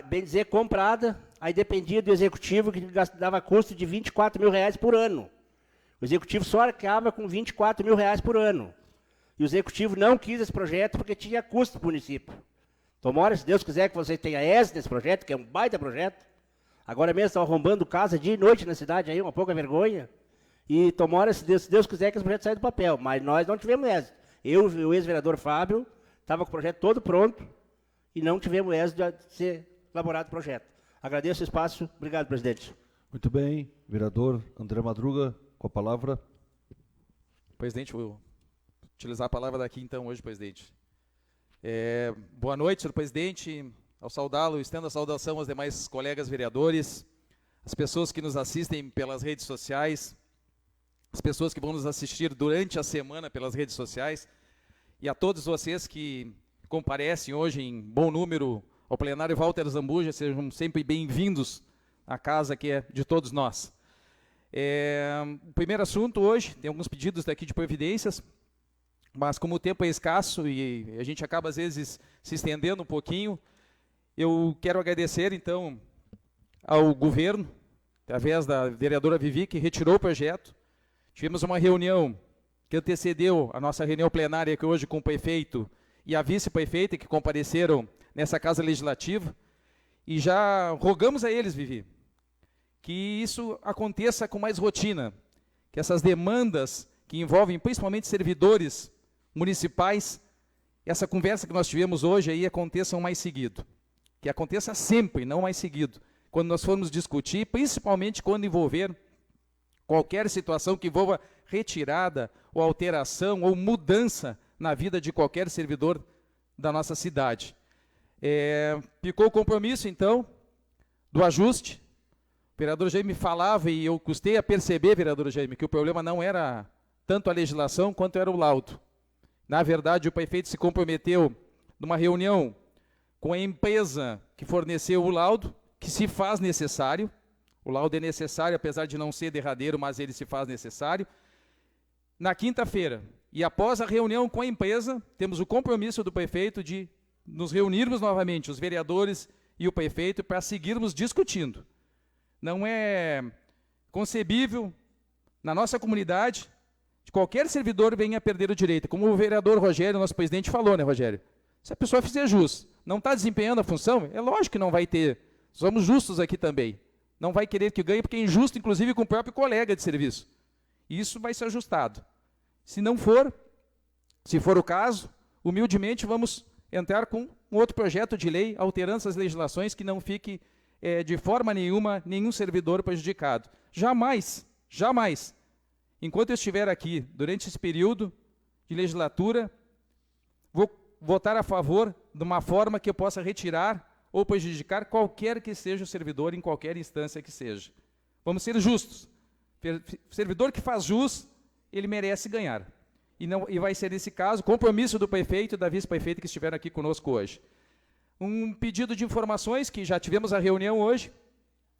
bem dizer, comprada, aí dependia do executivo, que dava custo de 24 mil reais por ano. O executivo só arcava com 24 mil reais por ano. E o executivo não quis esse projeto porque tinha custo para o município. Tomara, se Deus quiser, que você tenha êxito nesse projeto, que é um baita projeto. Agora mesmo estão arrombando casa dia e noite na cidade aí, uma pouca vergonha. E tomara, se Deus quiser, que esse projeto saia do papel. Mas nós não tivemos êxito. Eu e o ex-vereador Fábio, estava com o projeto todo pronto e não tivemos êxito de ser elaborado o projeto. Agradeço o espaço. Obrigado, presidente. Muito bem. Vereador André Madruga, com a palavra. Presidente, vou utilizar a palavra daqui então hoje, presidente. Boa noite, senhor presidente. Ao saudá-lo, estendo a saudação aos demais colegas vereadores, as pessoas que nos assistem pelas redes sociais, as pessoas que vão nos assistir durante a semana pelas redes sociais, e a todos vocês que comparecem hoje em bom número ao plenário Walter Zambuja, sejam sempre bem-vindos à casa que é de todos nós. O primeiro assunto hoje, tem alguns pedidos daqui de providências, mas como o tempo é escasso e a gente acaba às vezes se estendendo um pouquinho, eu quero agradecer então ao governo, através da vereadora Vivi, que retirou o projeto. Tivemos uma reunião que antecedeu a nossa reunião plenária aqui hoje com o prefeito e a vice-prefeita, que compareceram nessa Casa Legislativa, e já rogamos a eles, Vivi, que isso aconteça com mais rotina, que essas demandas que envolvem principalmente servidores municipais, essa conversa que nós tivemos hoje aí aconteçam mais seguido, que aconteça sempre, não mais seguido, quando nós formos discutir, principalmente quando envolver qualquer situação que envolva retirada ou alteração ou mudança na vida de qualquer servidor da nossa cidade. Ficou o compromisso, então, do ajuste. O vereador Jaime falava, e eu custei a perceber, vereador Jaime, que o problema não era tanto a legislação quanto era o laudo. Na verdade, o prefeito se comprometeu numa reunião com a empresa que forneceu o laudo, que se faz necessário. O laudo é necessário, apesar de não ser derradeiro, mas ele se faz necessário. Na quinta-feira, e após a reunião com a empresa, temos o compromisso do prefeito de nos reunirmos novamente, os vereadores e o prefeito para seguirmos discutindo. Não é concebível, na nossa comunidade, que qualquer servidor venha perder o direito. Como o vereador Rogério, nosso presidente, falou, né, Rogério? Se a pessoa fizer jus, não está desempenhando a função, é lógico que não vai ter. Somos justos aqui também. Não vai querer que ganhe, porque é injusto, inclusive, com o próprio colega de serviço. Isso vai ser ajustado. Se não for, se for o caso, humildemente vamos entrar com um outro projeto de lei, alterando essas legislações, que não fique de forma nenhuma nenhum servidor prejudicado. Jamais, jamais, enquanto eu estiver aqui, durante esse período de legislatura, vou votar a favor de uma forma que eu possa retirar ou prejudicar qualquer que seja o servidor, em qualquer instância que seja. Vamos ser justos. Servidor que faz jus, ele merece ganhar. E vai ser, nesse caso, compromisso do prefeito e da vice-prefeita que estiveram aqui conosco hoje. Um pedido de informações, que já tivemos a reunião hoje,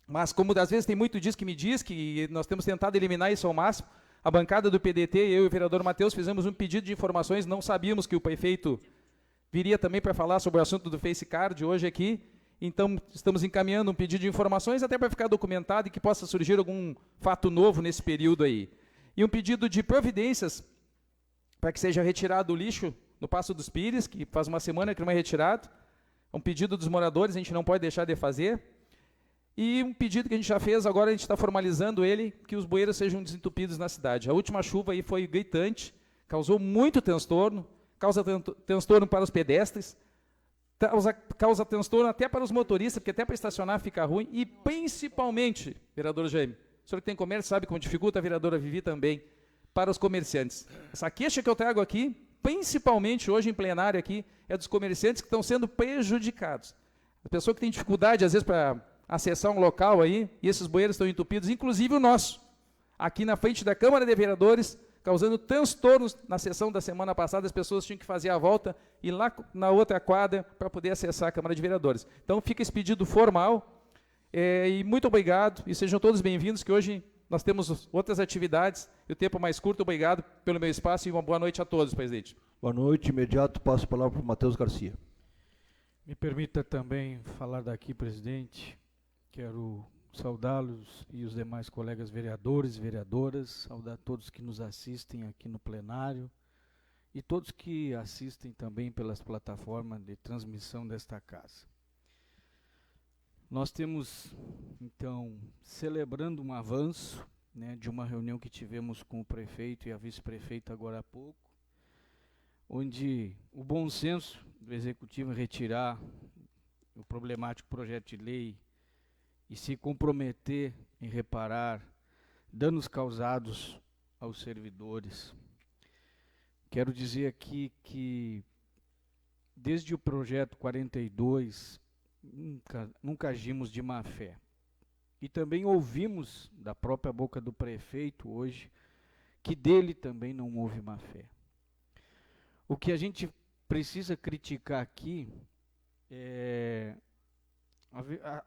mas como às vezes tem muito disso que me diz, que nós temos tentado eliminar isso ao máximo, a bancada do PDT, eu e o vereador Matheus, fizemos um pedido de informações, não sabíamos que o prefeito viria também para falar sobre o assunto do FaceCard hoje aqui, então estamos encaminhando um pedido de informações até para ficar documentado e que possa surgir algum fato novo nesse período aí. E um pedido de providências para que seja retirado o lixo no Passo dos Pires, que faz uma semana que não é retirado. É um pedido dos moradores, a gente não pode deixar de fazer. E um pedido que a gente já fez, agora a gente está formalizando ele, que os bueiros sejam desentupidos na cidade. A última chuva aí foi gritante, causou muito transtorno, causa transtorno para os pedestres, causa transtorno até para os motoristas, porque até para estacionar fica ruim, e principalmente, vereador Jaime, o senhor que tem comércio sabe como dificulta, a vereadora Vivi também, para os comerciantes. Essa queixa que eu trago aqui, principalmente hoje em plenário aqui, é dos comerciantes que estão sendo prejudicados. A pessoa que tem dificuldade, às vezes, para acessar um local aí, e esses bueiros estão entupidos, inclusive o nosso, aqui na frente da Câmara de Vereadores, causando transtornos. Na sessão da semana passada, as pessoas tinham que fazer a volta e lá na outra quadra para poder acessar a Câmara de Vereadores. Então fica esse pedido formal, e muito obrigado, e sejam todos bem-vindos, que hoje nós temos outras atividades, e o tempo mais curto. Obrigado pelo meu espaço e uma boa noite a todos, presidente. Boa noite, imediato passo a palavra para o Matheus Garcia. Me permita também falar daqui, presidente. Quero saudá-los e os demais colegas vereadores e vereadoras, saudar todos que nos assistem aqui no plenário e todos que assistem também pelas plataformas de transmissão desta casa. Nós temos, então, celebrando um avanço, né, de uma reunião que tivemos com o prefeito e a vice-prefeita agora há pouco, onde o bom senso do executivo em retirar o problemático projeto de lei e se comprometer em reparar danos causados aos servidores. Quero dizer aqui que, desde o projeto 42, nunca agimos de má fé. E também ouvimos da própria boca do prefeito hoje que dele também não houve má fé. O que a gente precisa criticar aqui é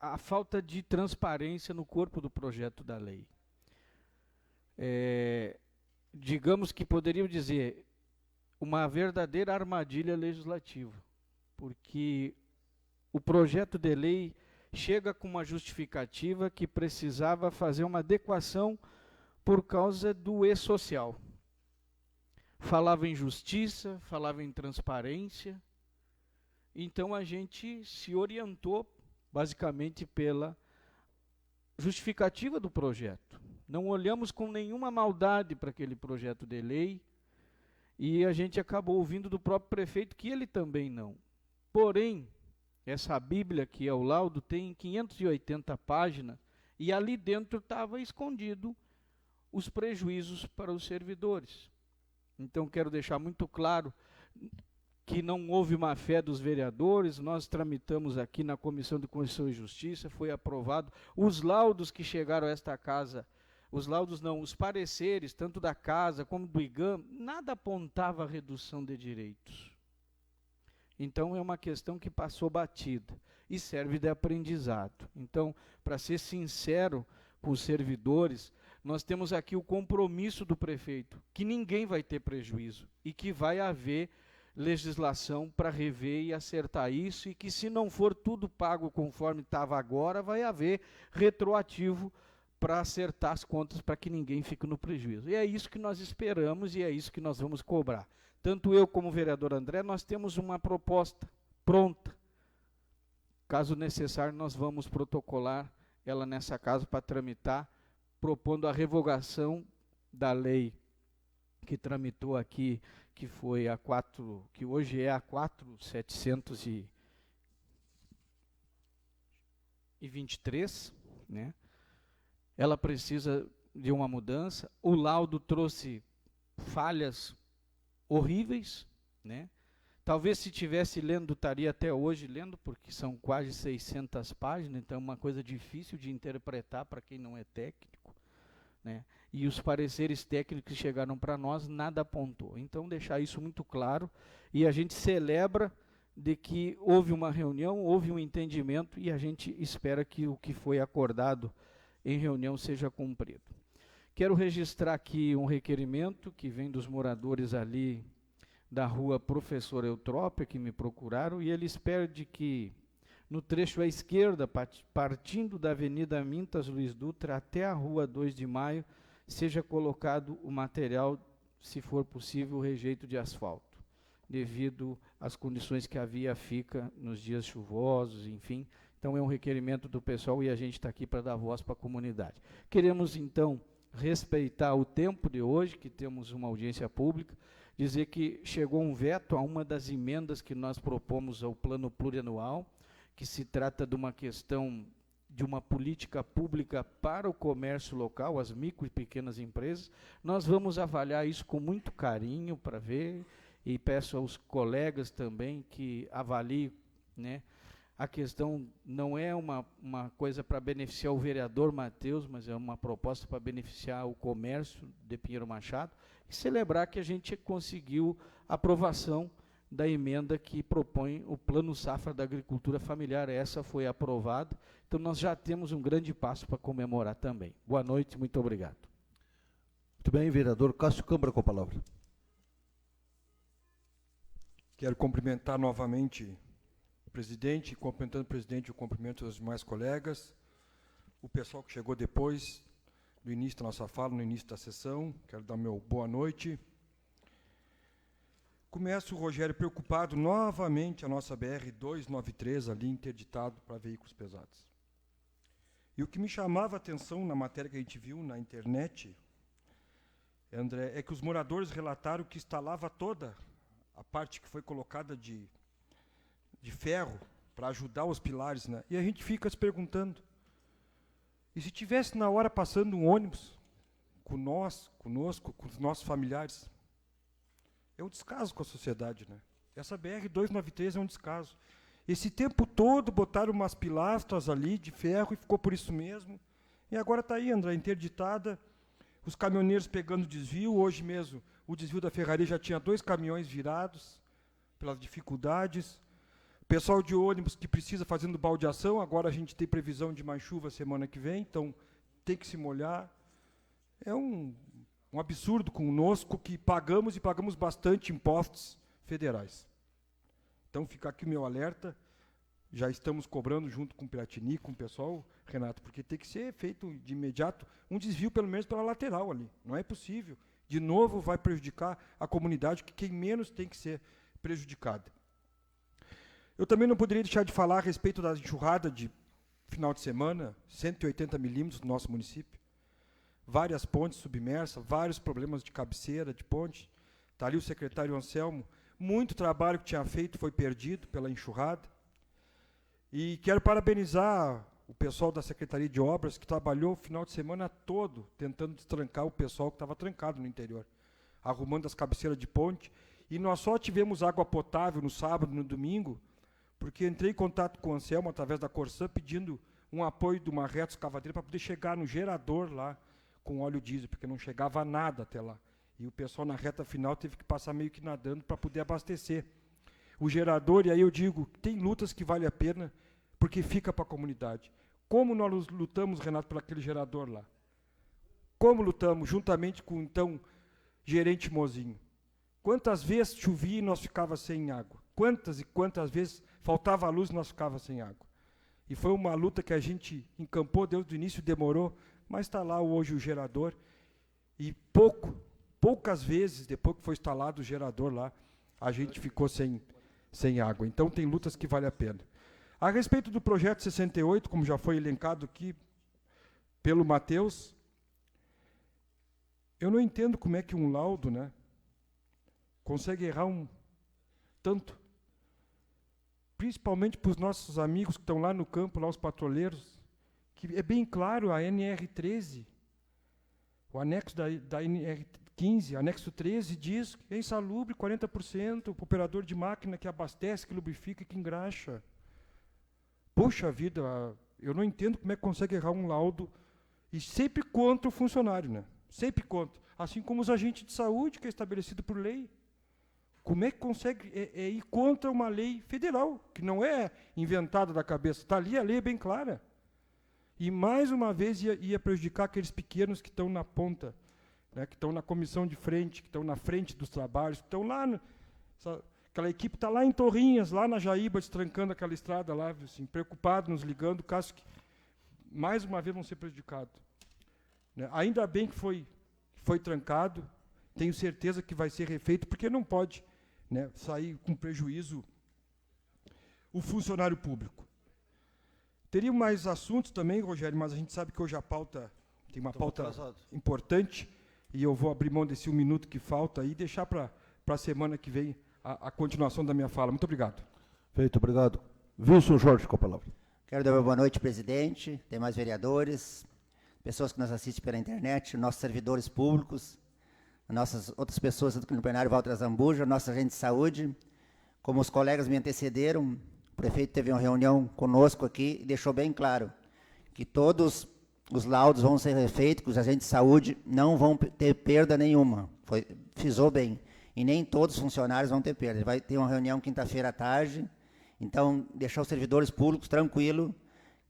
a falta de transparência no corpo do projeto da lei. Digamos que poderíamos dizer uma verdadeira armadilha legislativa, porque o projeto de lei chega com uma justificativa que precisava fazer uma adequação por causa do e-social. Falava em justiça, falava em transparência, então a gente se orientou basicamente pela justificativa do projeto. Não olhamos com nenhuma maldade para aquele projeto de lei e a gente acabou ouvindo do próprio prefeito que ele também não. Porém, essa Bíblia que é o laudo tem 580 páginas e ali dentro estava escondido os prejuízos para os servidores. Então quero deixar muito claro que não houve má fé dos vereadores. Nós tramitamos aqui na Comissão de Constituição e Justiça, foi aprovado. Os laudos que chegaram a esta casa, os laudos não, os pareceres, tanto da casa como do IGAM, nada apontava a redução de direitos. Então é uma questão que passou batida e serve de aprendizado. Então, para ser sincero com os servidores, nós temos aqui o compromisso do prefeito, que ninguém vai ter prejuízo e que vai haver legislação para rever e acertar isso, e que se não for tudo pago conforme estava agora, vai haver retroativo para acertar as contas, para que ninguém fique no prejuízo. E é isso que nós esperamos e é isso que nós vamos cobrar. Tanto eu como o vereador André, nós temos uma proposta pronta. Caso necessário, nós vamos protocolar ela nessa casa para tramitar, propondo a revogação da lei que tramitou aqui, que foi a 4, que hoje é a 4.723, né? Ela precisa de uma mudança. O laudo trouxe falhas horríveis, né? Talvez se tivesse lendo, estaria até hoje lendo, porque são quase 600 páginas, então é uma coisa difícil de interpretar para quem não é técnico, né? E os pareceres técnicos que chegaram para nós, nada apontou. Então, deixar isso muito claro, e a gente celebra de que houve uma reunião, houve um entendimento, e a gente espera que o que foi acordado em reunião seja cumprido. Quero registrar aqui um requerimento que vem dos moradores ali da rua Professor Eutrópio, que me procuraram, e eles pedem que no trecho à esquerda, partindo da Avenida Mintas Luiz Dutra até a rua 2 de Maio, seja colocado o material, se for possível, o rejeito de asfalto, devido às condições que a via fica nos dias chuvosos, enfim. Então, é um requerimento do pessoal e a gente está aqui para dar voz para a comunidade. Queremos, então, respeitar o tempo de hoje, que temos uma audiência pública, dizer que chegou um veto a uma das emendas que nós propomos ao plano plurianual, que se trata de uma questão de uma política pública para o comércio local, as micro e pequenas empresas. Nós vamos avaliar isso com muito carinho para ver, e peço aos colegas também que avaliem, né? A questão não é uma coisa para beneficiar o vereador Matheus, mas é uma proposta para beneficiar o comércio de Pinheiro Machado, e celebrar que a gente conseguiu a aprovação da emenda que propõe o Plano Safra da Agricultura Familiar. Essa foi aprovada, então nós já temos um grande passo para comemorar também. Boa noite, muito obrigado. Muito bem, vereador Cássio Câmara com a palavra. Quero cumprimentar novamente o presidente, cumprimentando o presidente, eu cumprimento os demais colegas, o pessoal que chegou depois do início da nossa fala, no início da sessão, quero dar meu boa noite. Começo, Rogério, preocupado novamente a nossa BR-293 ali interditado para veículos pesados. E o que me chamava a atenção na matéria que a gente viu na internet, André, é que os moradores relataram que instalava toda a parte que foi colocada de ferro para ajudar os pilares, né? E a gente fica se perguntando, e se tivesse na hora passando um ônibus conosco, com os nossos familiares? É um descaso com a sociedade, né? Essa BR-293 é um descaso. Esse tempo todo botaram umas pilastras ali de ferro e ficou por isso mesmo. E agora está aí, André, interditada, os caminhoneiros pegando desvio. Hoje mesmo, o desvio da ferraria já tinha 2 caminhões virados pelas dificuldades. Pessoal de ônibus que precisa fazendo baldeação, agora a gente tem previsão de mais chuva semana que vem, então tem que se molhar. É um absurdo conosco que pagamos, e pagamos bastante impostos federais. Então fica aqui o meu alerta, já estamos cobrando junto com o Piratini, com o pessoal, Renato, porque tem que ser feito de imediato um desvio pelo menos pela lateral ali, não é possível. De novo vai prejudicar a comunidade, que quem menos tem que ser prejudicada. Eu também não poderia deixar de falar a respeito da enxurrada de final de semana, 180 milímetros no nosso município. Várias pontes submersas, vários problemas de cabeceira de ponte. Está ali o secretário Anselmo. Muito trabalho que tinha feito foi perdido pela enxurrada. E quero parabenizar o pessoal da Secretaria de Obras, que trabalhou o final de semana todo tentando destrancar o pessoal que estava trancado no interior, arrumando as cabeceiras de ponte. E nós só tivemos água potável no sábado e no domingo, porque entrei em contato com o Anselmo, através da Corsã, pedindo um apoio de uma reta escavadeira para poder chegar no gerador lá com óleo diesel, porque não chegava nada até lá. E o pessoal na reta final teve que passar meio que nadando para poder abastecer o gerador. E aí eu digo, tem lutas que vale a pena, porque fica para a comunidade. Como nós lutamos, Renato, por aquele gerador lá? Como lutamos, juntamente com, então, gerente Mozinho? Quantas vezes chovia e nós ficava sem água? Quantas e quantas vezes faltava a luz e nós ficava sem água? E foi uma luta que a gente encampou desde o início, demorou, mas está lá hoje o gerador. E poucas vezes, depois que foi instalado o gerador lá, a gente ficou sem água. Então, tem lutas que vale a pena. A respeito do projeto 68, como já foi elencado aqui pelo Matheus, eu não entendo como é que um laudo, né, consegue errar tanto. Principalmente para os nossos amigos que estão lá no campo, lá os patrulheiros, que é bem claro, a NR13, o anexo da NR15, anexo 13, diz que é insalubre 40%, o operador de máquina que abastece, que lubrifica, que engraxa. Poxa vida, eu não entendo como é que consegue errar um laudo, e sempre contra o funcionário, né? Sempre contra. Assim como os agentes de saúde, que é estabelecido por lei. Como é que consegue ir contra uma lei federal, que não é inventada da cabeça? Está ali, a lei é bem clara. E, mais uma vez, ia prejudicar aqueles pequenos que estão na ponta, né, que estão na comissão de frente, que estão na frente dos trabalhos, que estão lá... Aquela equipe está lá em Torrinhas, lá na Jaíba, destrancando aquela estrada lá, assim, preocupado, nos ligando, caso que, mais uma vez, vão ser prejudicados. Né? Ainda bem que foi trancado, tenho certeza que vai ser refeito, porque não pode, né, sair com prejuízo o funcionário público. Teria mais assuntos também, Rogério, mas a gente sabe que hoje a pauta tem uma pauta importante, e eu vou abrir mão desse 1 minuto que falta e deixar para a semana que vem a continuação da minha fala. Muito obrigado. Feito, obrigado. Wilson Jorge, com a palavra. Quero dar uma boa noite, presidente, demais vereadores, pessoas que nos assistem pela internet, nossos servidores públicos, nossas outras pessoas aqui no plenário, Walter Azambuja, nossa agente de saúde. Como os colegas me antecederam, o prefeito teve uma reunião conosco aqui e deixou bem claro que todos os laudos vão ser refeitos, que os agentes de saúde não vão ter perda nenhuma. Frisou bem. E nem todos os funcionários vão ter perda. Vai ter uma reunião quinta-feira à tarde, então deixar os servidores públicos tranquilos,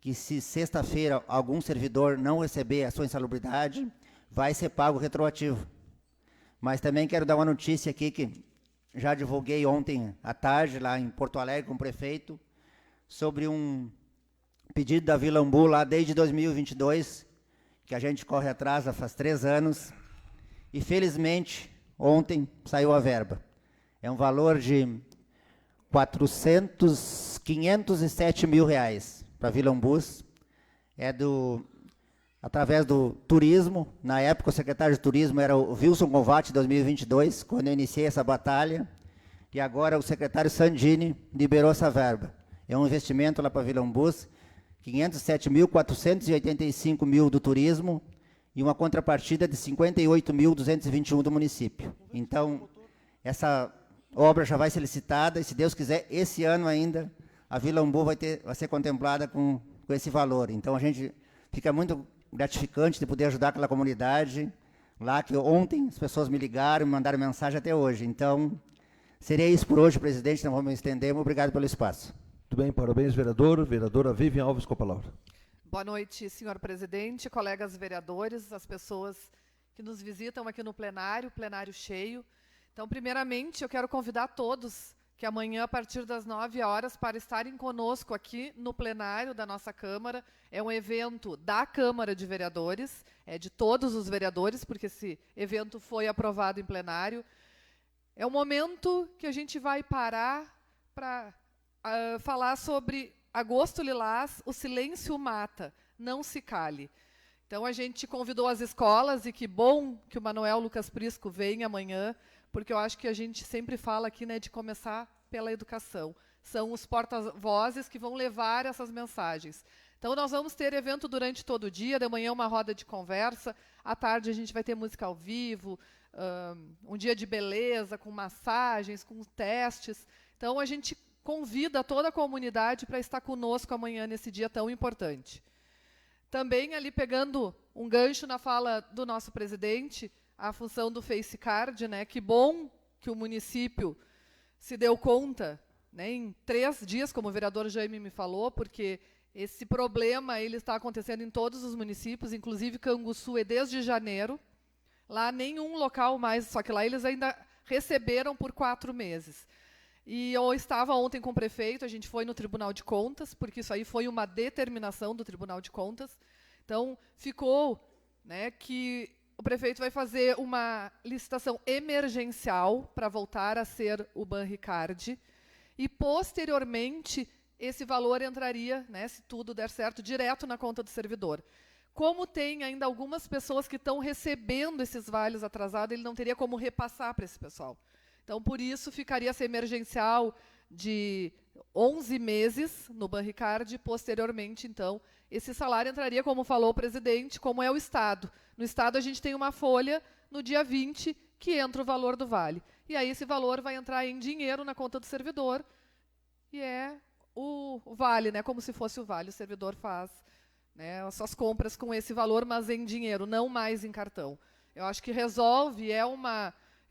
que se sexta-feira algum servidor não receber a sua insalubridade, vai ser pago retroativo. Mas também quero dar uma notícia aqui que já divulguei ontem à tarde, lá em Porto Alegre, com o prefeito, sobre um pedido da Vila Umbu, lá desde 2022, que a gente corre atrás há faz 3 anos, e felizmente, ontem saiu a verba. É um valor de 507 mil reais para a Vila Umbus. É através do turismo. Na época, o secretário de turismo era o Wilson Convati, 2022, quando eu iniciei essa batalha. E agora o secretário Sandini liberou essa verba. É um investimento lá para a Vila Umbus, 507.485 mil do turismo, e uma contrapartida de 58.221 do município. Então, essa obra já vai ser licitada, e se Deus quiser, esse ano ainda, a Vila Umbu vai ser contemplada com esse valor. Então, a gente fica muito gratificante de poder ajudar aquela comunidade, lá que ontem as pessoas me ligaram, me mandaram mensagem até hoje. Então, seria isso por hoje, presidente, não vou me estender. Obrigado pelo espaço. Muito bem, parabéns, vereador. Vereadora Vivian Alves, com a palavra. Boa noite, senhor presidente, colegas vereadores, as pessoas que nos visitam aqui no plenário cheio. Então, primeiramente, eu quero convidar todos que amanhã, a partir das 9 horas, para estarem conosco aqui no plenário da nossa Câmara. É um evento da Câmara de Vereadores, é de todos os vereadores, porque esse evento foi aprovado em plenário. É um momento que a gente vai parar para falar sobre Agosto Lilás, o silêncio mata, não se cale. Então, a gente convidou as escolas, e que bom que o Manuel Lucas Prisco vem amanhã, porque eu acho que a gente sempre fala aqui, né, de começar pela educação. São os porta-vozes que vão levar essas mensagens. Então, nós vamos ter evento durante todo o dia, de manhã uma roda de conversa, à tarde a gente vai ter música ao vivo, um dia de beleza, com massagens, com testes. Então, a gente convida toda a comunidade para estar conosco amanhã, nesse dia tão importante. Também, ali pegando um gancho na fala do nosso presidente, a função do Face Card, né? Que bom que o município se deu conta, né, em 3 dias, como o vereador Jaime me falou, porque esse problema ele está acontecendo em todos os municípios, inclusive Canguçu é desde janeiro. Lá nenhum local mais, só que lá eles ainda receberam por 4 meses. E eu estava ontem com o prefeito, a gente foi no Tribunal de Contas, porque isso aí foi uma determinação do Tribunal de Contas. Então, ficou, né, que o prefeito vai fazer uma licitação emergencial para voltar a ser o Banricard. E, posteriormente, esse valor entraria, né, se tudo der certo, direto na conta do servidor. Como tem ainda algumas pessoas que estão recebendo esses vales atrasados, ele não teria como repassar para esse pessoal. Então, por isso, ficaria essa emergencial de 11 meses no Banricard. Posteriormente, então, esse salário entraria, como falou o presidente, como é o Estado. No Estado, a gente tem uma folha no dia 20, que entra o valor do vale. E aí esse valor vai entrar em dinheiro na conta do servidor, e é o vale, né, como se fosse o vale. O servidor faz, né, as suas compras com esse valor, mas em dinheiro, não mais em cartão. Eu acho que resolve,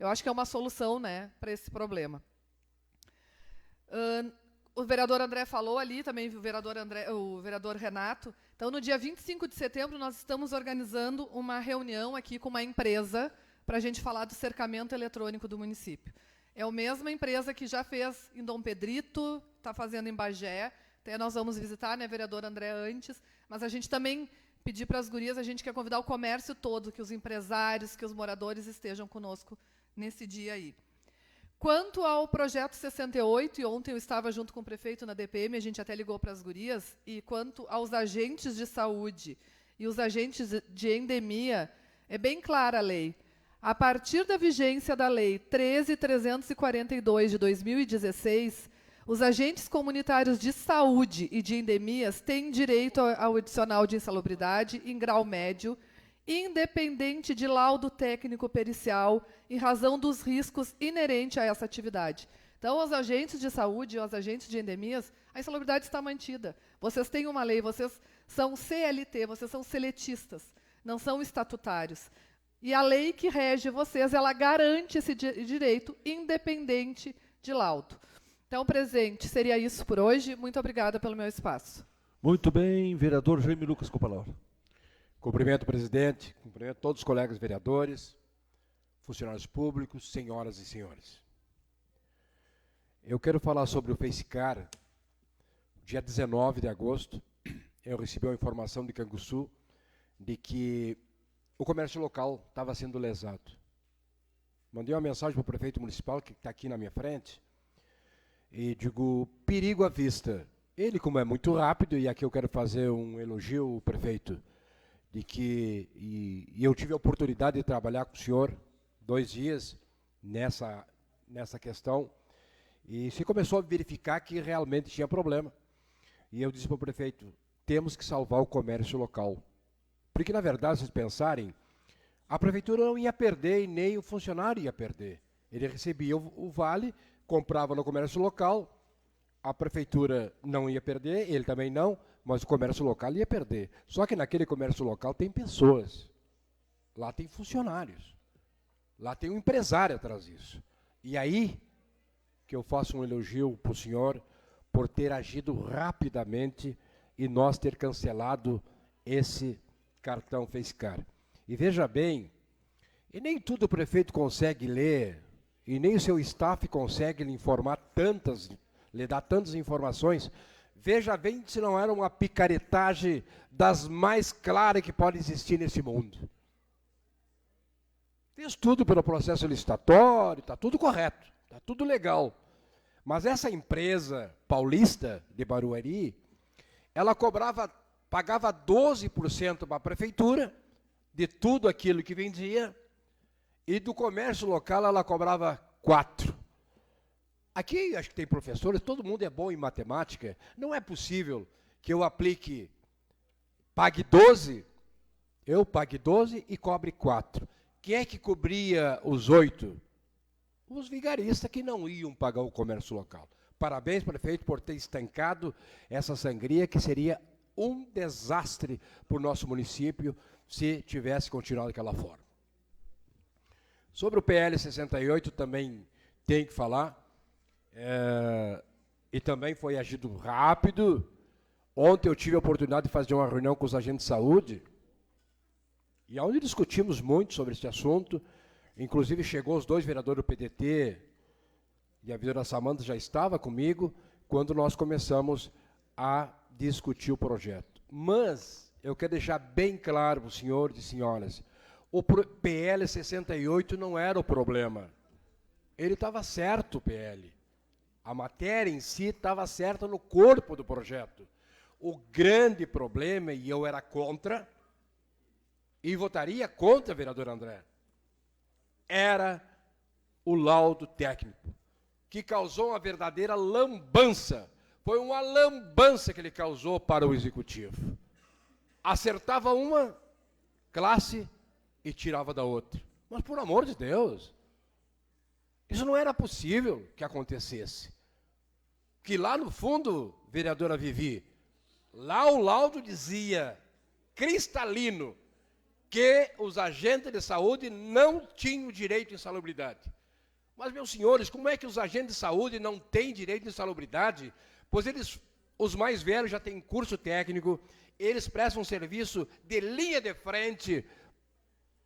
eu acho que é uma solução, né, para esse problema. O vereador André falou ali, também o vereador Renato. Então, no dia 25 de setembro, nós estamos organizando uma reunião aqui com uma empresa para a gente falar do cercamento eletrônico do município. É a mesma empresa que já fez em Dom Pedrito, está fazendo em Bagé. Até nós vamos visitar, né, vereador André, antes. Mas a gente também pedir para as gurias, a gente quer convidar o comércio todo, que os empresários, que os moradores estejam conosco nesse dia aí. Quanto ao projeto 68, e ontem eu estava junto com o prefeito na DPM, a gente até ligou para as gurias, e quanto aos agentes de saúde e os agentes de endemia, é bem clara a lei. A partir da vigência da Lei 13.342 de 2016, os agentes comunitários de saúde e de endemias têm direito ao adicional de insalubridade em grau médio, independente de laudo técnico pericial, em razão dos riscos inerentes a essa atividade. Então, os agentes de saúde e os agentes de endemias, a insalubridade está mantida. Vocês têm uma lei, vocês são CLT, vocês são seletistas, não são estatutários. E a lei que rege vocês, ela garante esse direito, independente de laudo. Então, presente, seria isso por hoje. Muito obrigada pelo meu espaço. Muito bem, vereador Jaime Lucas com a palavra. Cumprimento o presidente, cumprimento todos os colegas vereadores, funcionários públicos, senhoras e senhores. Eu quero falar sobre o FaceCar. Dia 19 de agosto, eu recebi uma informação de Canguçu de que o comércio local estava sendo lesado. Mandei uma mensagem para o prefeito municipal, que está aqui na minha frente, e digo, perigo à vista. Ele, como é muito rápido, e aqui eu quero fazer um elogio ao prefeito, de que e eu tive a oportunidade de trabalhar com o senhor 2 dias nessa questão, e se começou a verificar que realmente tinha problema. E eu disse para o prefeito, temos que salvar o comércio local. Porque, na verdade, se vocês pensarem, a prefeitura não ia perder e nem o funcionário ia perder. Ele recebia o vale, comprava no comércio local, a prefeitura não ia perder, ele também não, mas o comércio local ia perder. Só que naquele comércio local tem pessoas, lá tem funcionários, lá tem um empresário atrás disso. E aí que eu faço um elogio para o senhor por ter agido rapidamente e nós ter cancelado esse cartão FaceCar. E veja bem, e nem tudo o prefeito consegue ler, e nem o seu staff consegue lhe informar lhe dar tantas informações. Veja bem se não era uma picaretagem das mais claras que pode existir nesse mundo. Fez tudo pelo processo licitatório, está tudo correto, está tudo legal. Mas essa empresa paulista de Barueri, ela pagava 12% para a prefeitura de tudo aquilo que vendia, e do comércio local ela cobrava 4%. Aqui, acho que tem professores, todo mundo é bom em matemática, não é possível que eu pague 12, eu pague 12 e cobre 4. Quem é que cobria os 8? Os vigaristas que não iam pagar o comércio local. Parabéns, prefeito, por ter estancado essa sangria, que seria um desastre para o nosso município se tivesse continuado daquela forma. Sobre o PL 68 também tem que falar, e também foi agido rápido. Ontem eu tive a oportunidade de fazer uma reunião com os agentes de saúde, e onde discutimos muito sobre esse assunto, Inclusive, chegou os 2 vereadores do PDT, e a vereadora Samanta já estava comigo, quando nós começamos a discutir o projeto. Mas, eu quero deixar bem claro para os senhores e senhoras, o PL 68 não era o problema. Ele estava certo, o PL. A matéria em si estava certa no corpo do projeto. O grande problema, e eu era contra, e votaria contra, vereador André, era o laudo técnico, que causou uma verdadeira lambança. Foi uma lambança que ele causou para o Executivo. Acertava uma classe e tirava da outra. Mas, por amor de Deus, isso não era possível que acontecesse. Que lá no fundo, vereadora Vivi, lá o laudo dizia, cristalino, que os agentes de saúde não tinham direito de insalubridade. Mas, meus senhores, como é que os agentes de saúde não têm direito de insalubridade? Pois eles, os mais velhos, já têm curso técnico, eles prestam serviço de linha de frente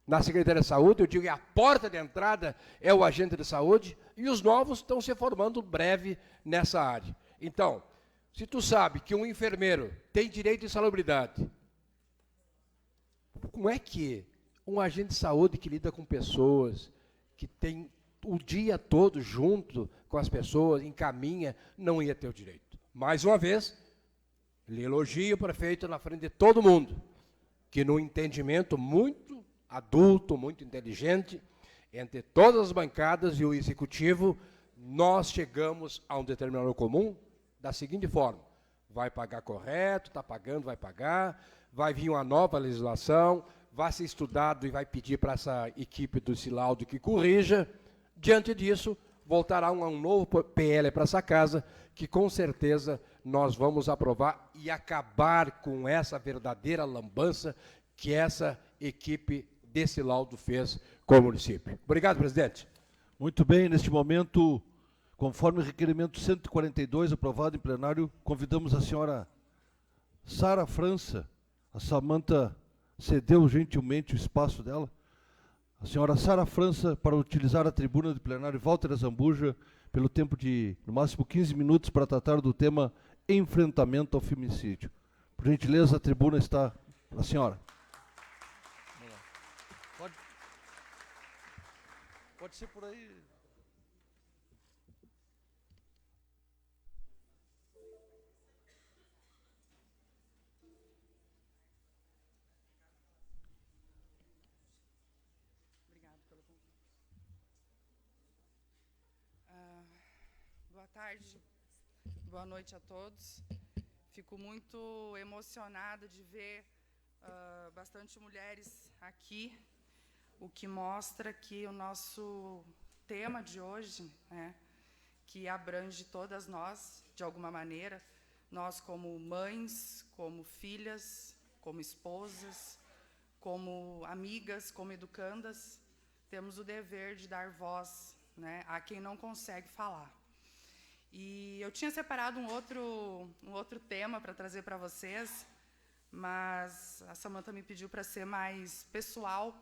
na Secretaria de Saúde, eu digo, é a porta de entrada é o agente de saúde, e os novos estão se formando breve nessa área. Então, se tu sabe que um enfermeiro tem direito de insalubridade, como é que um agente de saúde que lida com pessoas, que tem o dia todo junto com as pessoas, encaminha, não ia ter o direito? Mais uma vez, lhe elogio o prefeito na frente de todo mundo, que no entendimento muito adulto, muito inteligente, entre todas as bancadas e o executivo, nós chegamos a um determinador comum da seguinte forma: vai pagar correto, está pagando, vai pagar, vai vir uma nova legislação, vai ser estudado e vai pedir para essa equipe do Silaudo que corrija. Diante disso, voltará um novo PL para essa casa, que com certeza nós vamos aprovar e acabar com essa verdadeira lambança que essa equipe desse laudo fez com o município. Obrigado, presidente. Muito bem, neste momento, conforme o requerimento 142, aprovado em plenário, convidamos a senhora Sara França. A Samanta cedeu gentilmente o espaço dela. A senhora Sara França, para utilizar a tribuna do plenário Walter Azambuja, pelo tempo de, no máximo, 15 minutos, para tratar do tema enfrentamento ao feminicídio. Por gentileza, a tribuna está para a senhora. Pode ser por aí. Obrigado pelo convite. Boa tarde, boa noite a todos. Fico muito emocionada de ver bastante mulheres aqui, o que mostra que o nosso tema de hoje, né, que abrange todas nós, de alguma maneira, nós como mães, como filhas, como esposas, como amigas, como educandas, temos o dever de dar voz, né, a quem não consegue falar. E eu tinha separado um outro tema para trazer para vocês, mas a Samanta me pediu para ser mais pessoal,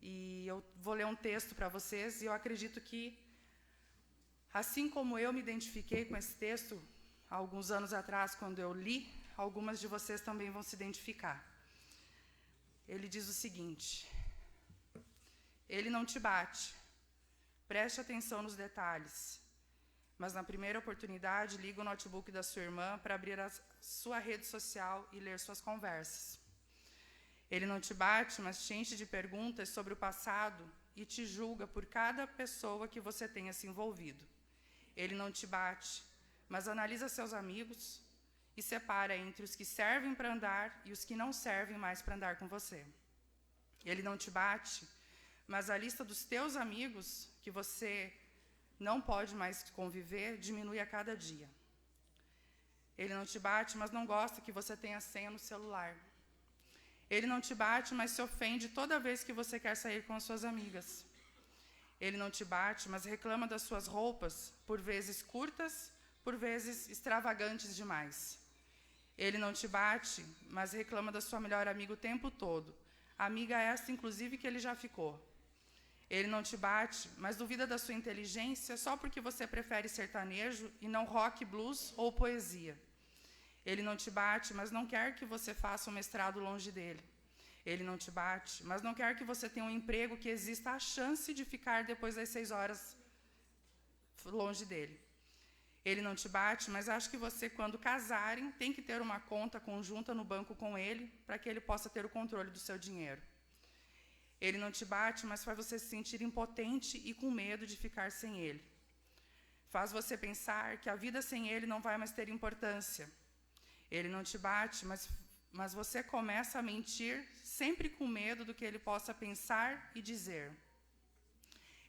e eu vou ler um texto para vocês, e eu acredito que, assim como eu me identifiquei com esse texto, há alguns anos atrás, quando eu li, algumas de vocês também vão se identificar. Ele diz o seguinte: ele não te bate, preste atenção nos detalhes, mas na primeira oportunidade, liga o notebook da sua irmã para abrir a sua rede social e ler suas conversas. Ele não te bate, mas te enche de perguntas sobre o passado e te julga por cada pessoa que você tenha se envolvido. Ele não te bate, mas analisa seus amigos e separa entre os que servem para andar e os que não servem mais para andar com você. Ele não te bate, mas a lista dos teus amigos que você não pode mais conviver diminui a cada dia. Ele não te bate, mas não gosta que você tenha senha no celular. Ele não te bate, mas se ofende toda vez que você quer sair com as suas amigas. Ele não te bate, mas reclama das suas roupas, por vezes curtas, por vezes extravagantes demais. Ele não te bate, mas reclama da sua melhor amiga o tempo todo. Amiga esta, inclusive, que ele já ficou. Ele não te bate, mas duvida da sua inteligência só porque você prefere sertanejo e não rock, blues ou poesia. Ele não te bate, mas não quer que você faça um mestrado longe dele. Ele não te bate, mas não quer que você tenha um emprego que exista a chance de ficar depois das 6 horas longe dele. Ele não te bate, mas acha que você, quando casarem, tem que ter uma conta conjunta no banco com ele, para que ele possa ter o controle do seu dinheiro. Ele não te bate, mas faz você se sentir impotente e com medo de ficar sem ele. Faz você pensar que a vida sem ele não vai mais ter importância. Ele não te bate, mas você começa a mentir, sempre com medo do que ele possa pensar e dizer.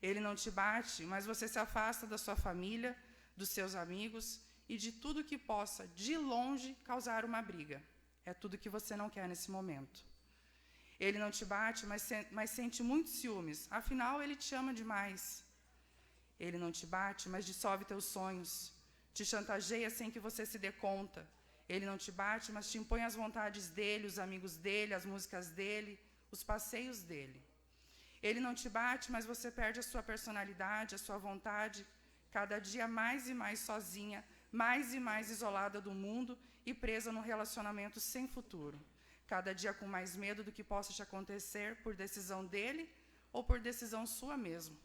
Ele não te bate, mas você se afasta da sua família, dos seus amigos e de tudo que possa, de longe, causar uma briga. É tudo que você não quer nesse momento. Ele não te bate, mas sente muitos ciúmes. Afinal, ele te ama demais. Ele não te bate, mas dissolve teus sonhos. Te chantageia sem que você se dê conta. Ele não te bate, mas te impõe as vontades dele, os amigos dele, as músicas dele, os passeios dele. Ele não te bate, mas você perde a sua personalidade, a sua vontade, cada dia mais e mais sozinha, mais e mais isolada do mundo e presa num relacionamento sem futuro. Cada dia com mais medo do que possa te acontecer por decisão dele ou por decisão sua mesmo.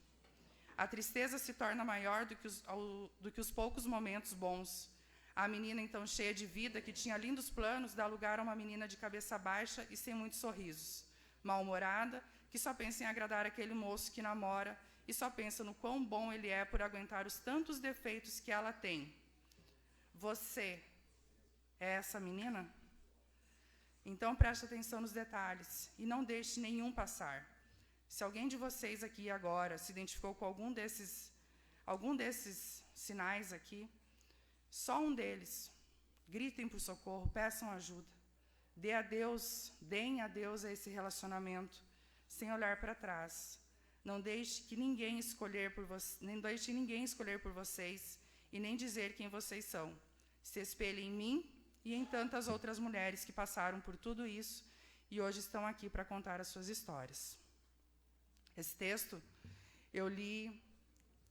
A tristeza se torna maior do que os poucos momentos bons. A menina, então, cheia de vida, que tinha lindos planos, dá lugar a uma menina de cabeça baixa e sem muitos sorrisos. Mal-humorada, que só pensa em agradar aquele moço que namora e só pensa no quão bom ele é por aguentar os tantos defeitos que ela tem. Você é essa menina? Então preste atenção nos detalhes e não deixe nenhum passar. Se alguém de vocês aqui agora se identificou com algum desses sinais aqui, só um deles, gritem por socorro, peçam ajuda. Deem adeus a esse relacionamento, sem olhar para trás. Não deixe ninguém escolher por vocês e nem dizer quem vocês são. Se espelhem em mim e em tantas outras mulheres que passaram por tudo isso e hoje estão aqui para contar as suas histórias. Esse texto eu li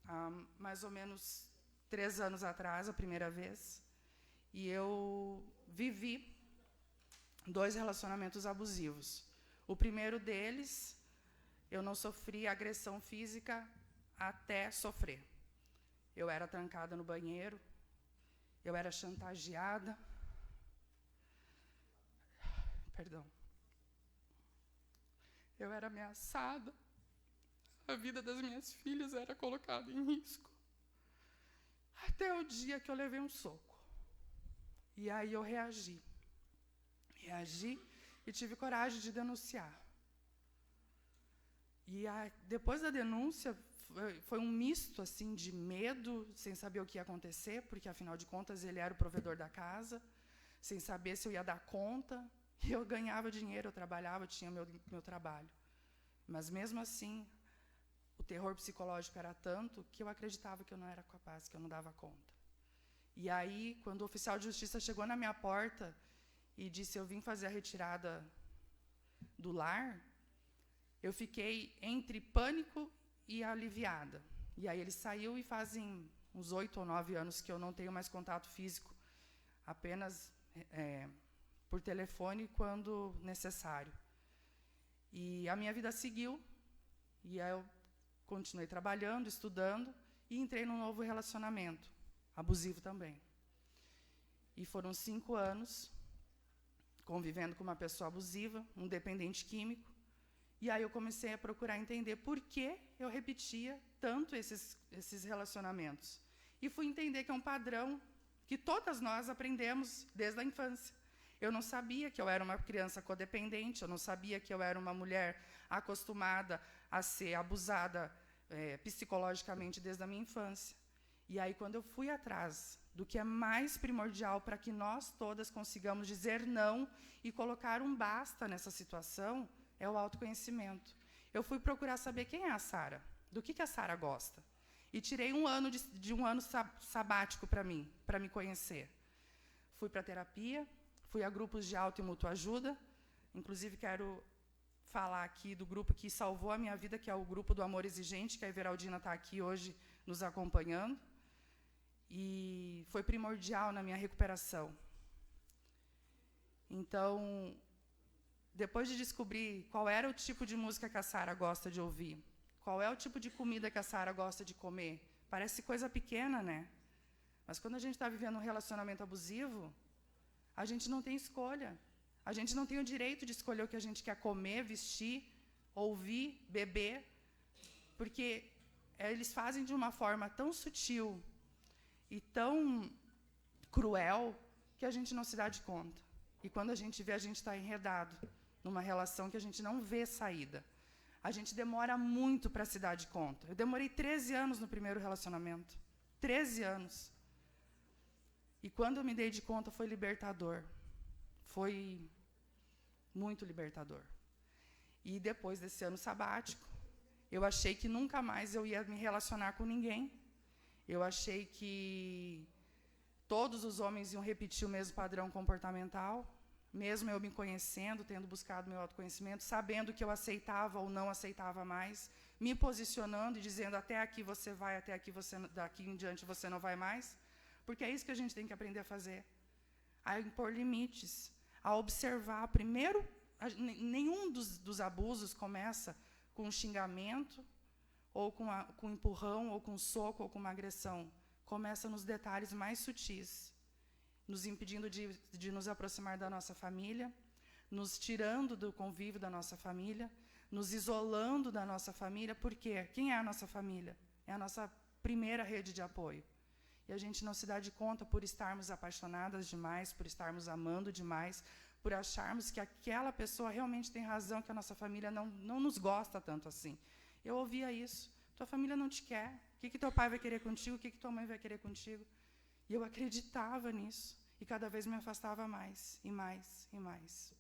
há mais ou menos 3 anos atrás, a primeira vez, e eu vivi 2 relacionamentos abusivos. O primeiro deles, eu não sofri agressão física até sofrer. Eu era trancada no banheiro, eu era chantageada. Eu era ameaçada. A vida das minhas filhas era colocada em risco. Até o dia que eu levei um soco. E aí eu reagi. Reagi e tive coragem de denunciar. E depois da denúncia, foi um misto assim, de medo, sem saber o que ia acontecer, porque, afinal de contas, ele era o provedor da casa, sem saber se eu ia dar conta. E eu ganhava dinheiro, eu trabalhava, tinha meu trabalho. Mas, mesmo assim, o terror psicológico era tanto que eu acreditava que eu não era capaz, que eu não dava conta. E aí, quando o oficial de justiça chegou na minha porta e disse eu vim fazer a retirada do lar, eu fiquei entre pânico e aliviada. E aí ele saiu e fazem uns 8 ou 9 anos que eu não tenho mais contato físico, apenas por telefone quando necessário. E a minha vida seguiu, e aí eu continuei trabalhando, estudando, e entrei num novo relacionamento, abusivo também. E foram 5 anos convivendo com uma pessoa abusiva, um dependente químico, e aí eu comecei a procurar entender por que eu repetia tanto esses relacionamentos. E fui entender que é um padrão que todas nós aprendemos desde a infância. Eu não sabia que eu era uma criança codependente, eu não sabia que eu era uma mulher acostumada a ser abusada psicologicamente desde a minha infância. E aí, quando eu fui atrás do que é mais primordial para que nós todas consigamos dizer não e colocar um basta nessa situação, é o autoconhecimento. Eu fui procurar saber quem é a Sara, do que a Sara gosta. E tirei um ano sabático para mim, para me conhecer. Fui para terapia, fui a grupos de auto e mutua ajuda, inclusive quero falar aqui do grupo que salvou a minha vida, que é o grupo do Amor Exigente, que a Everaldina está aqui hoje nos acompanhando. E foi primordial na minha recuperação. Então, depois de descobrir qual era o tipo de música que a Sara gosta de ouvir, qual é o tipo de comida que a Sara gosta de comer, parece coisa pequena, né? Mas quando a gente está vivendo um relacionamento abusivo, a gente não tem escolha. A gente não tem o direito de escolher o que a gente quer comer, vestir, ouvir, beber, porque eles fazem de uma forma tão sutil e tão cruel que a gente não se dá de conta. E quando a gente vê, a gente está enredado numa relação que a gente não vê saída. A gente demora muito para se dar de conta. Eu demorei 13 anos no primeiro relacionamento. 13 anos. E quando eu me dei de conta, foi libertador. Foi muito libertador. E depois desse ano sabático, eu achei que nunca mais eu ia me relacionar com ninguém. Eu achei que todos os homens iam repetir o mesmo padrão comportamental, mesmo eu me conhecendo, tendo buscado meu autoconhecimento, sabendo que eu aceitava ou não aceitava mais, me posicionando e dizendo até aqui você vai, até aqui você, daqui em diante você não vai mais, porque é isso que a gente tem que aprender a fazer, a impor limites, a observar. Primeiro, nenhum dos abusos começa com um xingamento, ou com um empurrão, ou com um soco, ou com uma agressão. Começa nos detalhes mais sutis, nos impedindo de nos aproximar da nossa família, nos tirando do convívio da nossa família, nos isolando da nossa família. Por quê? Quem é a nossa família? É a nossa primeira rede de apoio. E a gente não se dá de conta por estarmos apaixonadas demais, por estarmos amando demais, por acharmos que aquela pessoa realmente tem razão, que a nossa família não nos gosta tanto assim. Eu ouvia isso. Tua família não te quer. O que teu pai vai querer contigo? O que tua mãe vai querer contigo? E eu acreditava nisso. E cada vez me afastava mais, e mais, e mais.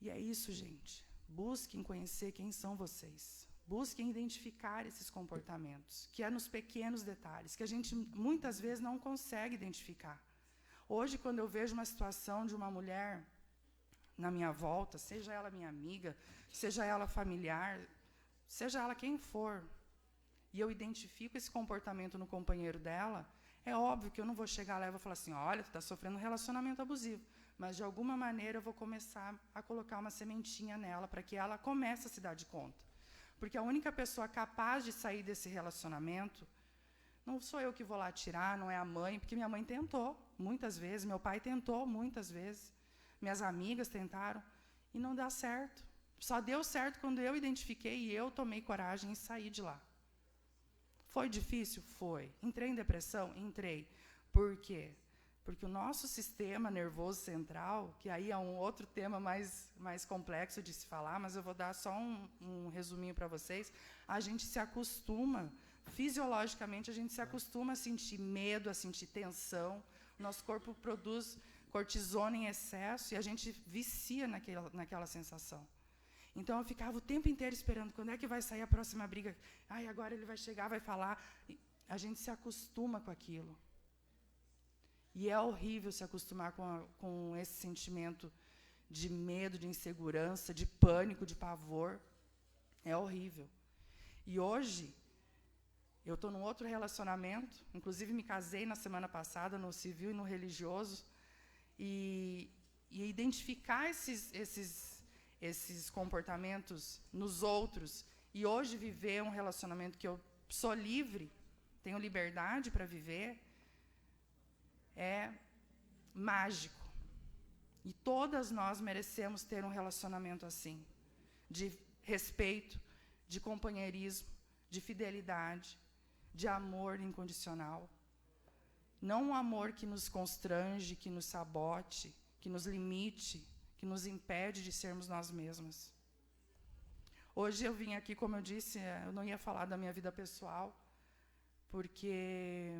E é isso, gente. Busquem conhecer quem são vocês. Busquem identificar esses comportamentos, que é nos pequenos detalhes, que a gente muitas vezes não consegue identificar. Hoje, quando eu vejo uma situação de uma mulher na minha volta, seja ela minha amiga, seja ela familiar, seja ela quem for, e eu identifico esse comportamento no companheiro dela, é óbvio que eu não vou chegar lá e vou falar assim, olha, tu está sofrendo um relacionamento abusivo, mas de alguma maneira eu vou começar a colocar uma sementinha nela para que ela comece a se dar de conta. Porque a única pessoa capaz de sair desse relacionamento, não sou eu que vou lá tirar, não é a mãe, porque minha mãe tentou muitas vezes, meu pai tentou muitas vezes, minhas amigas tentaram, e não dá certo. Só deu certo quando eu identifiquei e eu tomei coragem e saí de lá. Foi difícil? Foi. Entrei em depressão? Entrei. Por quê? Porque o nosso sistema nervoso central, que aí é um outro tema mais complexo de se falar, mas eu vou dar só um resuminho para vocês, a gente se acostuma, fisiologicamente, a gente se acostuma a sentir medo, a sentir tensão, nosso corpo produz cortisona em excesso e a gente vicia naquela sensação. Então, eu ficava o tempo inteiro esperando, quando é que vai sair a próxima briga? Ai, agora ele vai chegar, vai falar. A gente se acostuma com aquilo. E é horrível se acostumar com esse sentimento de medo, de insegurança, de pânico, de pavor. É horrível. E hoje, eu estou num outro relacionamento, inclusive me casei na semana passada, no civil e no religioso, e identificar esses comportamentos nos outros, e hoje viver um relacionamento que eu sou livre, tenho liberdade para viver, é mágico. E todas nós merecemos ter um relacionamento assim, de respeito, de companheirismo, de fidelidade, de amor incondicional. Não um amor que nos constrange, que nos sabote, que nos limite, que nos impede de sermos nós mesmas. Hoje eu vim aqui, como eu disse, eu não ia falar da minha vida pessoal, porque,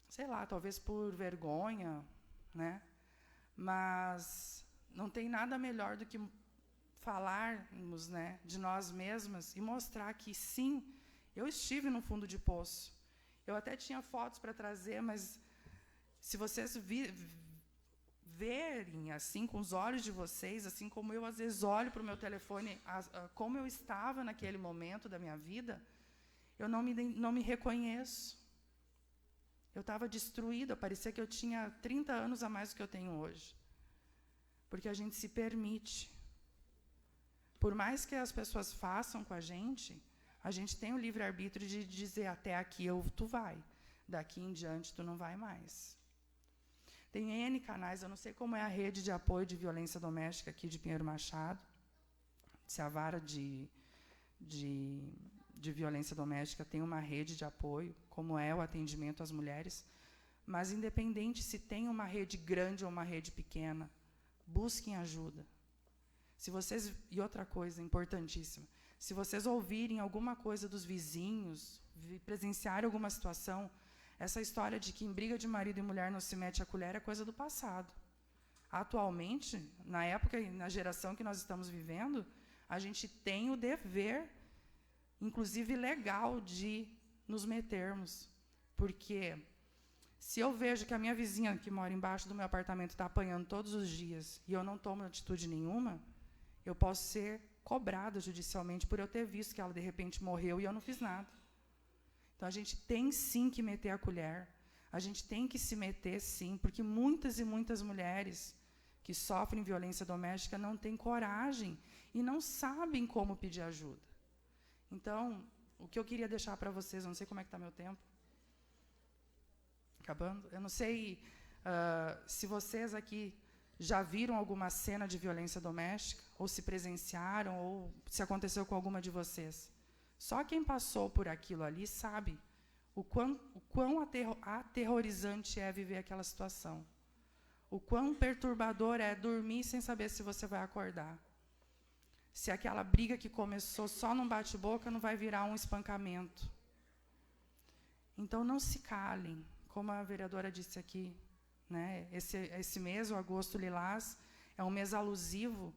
sei lá, talvez por vergonha, né? Mas não tem nada melhor do que falarmos, né, de nós mesmas e mostrar que, sim, eu estive no fundo de poço. Eu até tinha fotos para trazer, mas se vocês verem, assim, com os olhos de vocês, assim como eu, às vezes, olho para o meu telefone, como eu estava naquele momento da minha vida, eu não me reconheço. Eu estava destruída, parecia que eu tinha 30 anos a mais do que eu tenho hoje. Porque a gente se permite. Por mais que as pessoas façam com a gente tem o livre-arbítrio de dizer, até aqui tu vai, daqui em diante tu não vai mais. Tem N canais, eu não sei como é a rede de apoio de violência doméstica aqui de Pinheiro Machado, se a vara de violência doméstica tem uma rede de apoio, como é o atendimento às mulheres, mas independente se tem uma rede grande ou uma rede pequena, busquem ajuda. Se vocês, e outra coisa importantíssima, se vocês ouvirem alguma coisa dos vizinhos, presenciarem alguma situação, essa história de que em briga de marido e mulher não se mete a colher é coisa do passado. Atualmente, na época e na geração que nós estamos vivendo, a gente tem o dever, inclusive legal, de nos metermos. Porque se eu vejo que a minha vizinha, que mora embaixo do meu apartamento, está apanhando todos os dias e eu não tomo atitude nenhuma, eu posso ser cobrada judicialmente por eu ter visto que ela, de repente, morreu e eu não fiz nada. Então, a gente tem, sim, que meter a colher. A gente tem que se meter, sim, porque muitas e muitas mulheres que sofrem violência doméstica não têm coragem e não sabem como pedir ajuda. Então, o que eu queria deixar para vocês, eu não sei como é que está meu tempo. Acabando? Eu não sei se vocês aqui já viram alguma cena de violência doméstica, ou se presenciaram, ou se aconteceu com alguma de vocês. Só quem passou por aquilo ali sabe o quão aterrorizante é viver aquela situação. O quão perturbador é dormir sem saber se você vai acordar. Se aquela briga que começou só num bate-boca não vai virar um espancamento. Então, não se calem, como a vereadora disse aqui. Né? Esse mês, o Agosto Lilás, é um mês alusivo,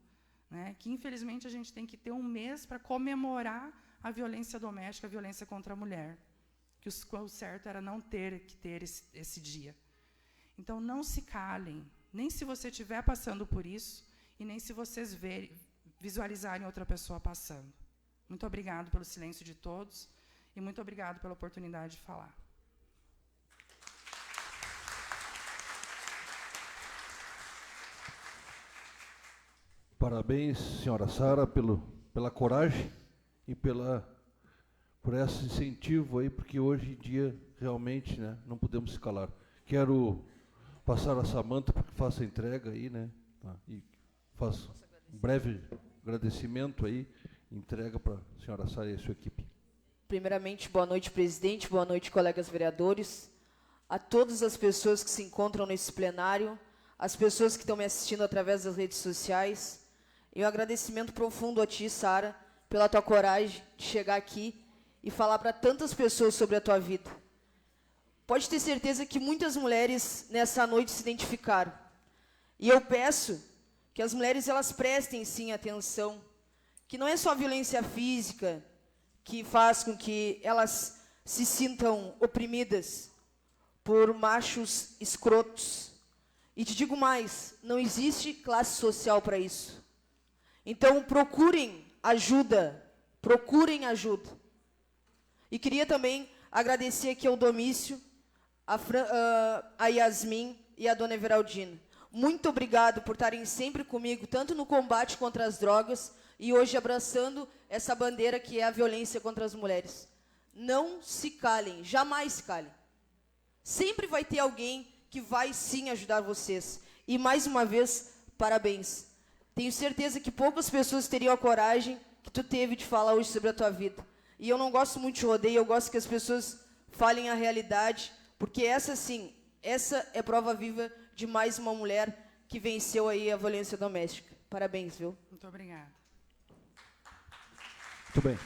né? Que, infelizmente, a gente tem que ter um mês para comemorar a violência doméstica, a violência contra a mulher. Que o certo era não ter que ter esse dia. Então, não se calem, nem se você estiver passando por isso, e nem se vocês visualizarem outra pessoa passando. Muito obrigado pelo silêncio de todos, e muito obrigado pela oportunidade de falar. Parabéns, senhora Sara, pela coragem e por esse incentivo aí, porque hoje em dia, realmente, né, não podemos se calar. Quero passar a Samanta para que faça a entrega aí, né, e faça um breve agradecimento aí, entrega para a senhora Sara e a sua equipe. Primeiramente, boa noite, presidente, boa noite, colegas vereadores, a todas as pessoas que se encontram nesse plenário, as pessoas que estão me assistindo através das redes sociais, e um agradecimento profundo a ti, Sara, pela tua coragem de chegar aqui e falar para tantas pessoas sobre a tua vida. Pode ter certeza que muitas mulheres nessa noite se identificaram. E eu peço que as mulheres elas prestem sim atenção, que não é só a violência física que faz com que elas se sintam oprimidas por machos escrotos. E te digo mais, não existe classe social para isso. Então, procurem ajuda, procurem ajuda. E queria também agradecer aqui ao Domício, a Yasmin e a dona Everaldina. Muito obrigado por estarem sempre comigo, tanto no combate contra as drogas, e hoje abraçando essa bandeira que é a violência contra as mulheres. Não se calem, jamais se calem. Sempre vai ter alguém que vai sim ajudar vocês. E mais uma vez, parabéns. Tenho certeza que poucas pessoas teriam a coragem que tu teve de falar hoje sobre a tua vida. E eu não gosto muito de rodeio, eu gosto que as pessoas falem a realidade, porque essa sim, essa é prova viva de mais uma mulher que venceu aí a violência doméstica. Parabéns, viu? Muito obrigada. Muito bem.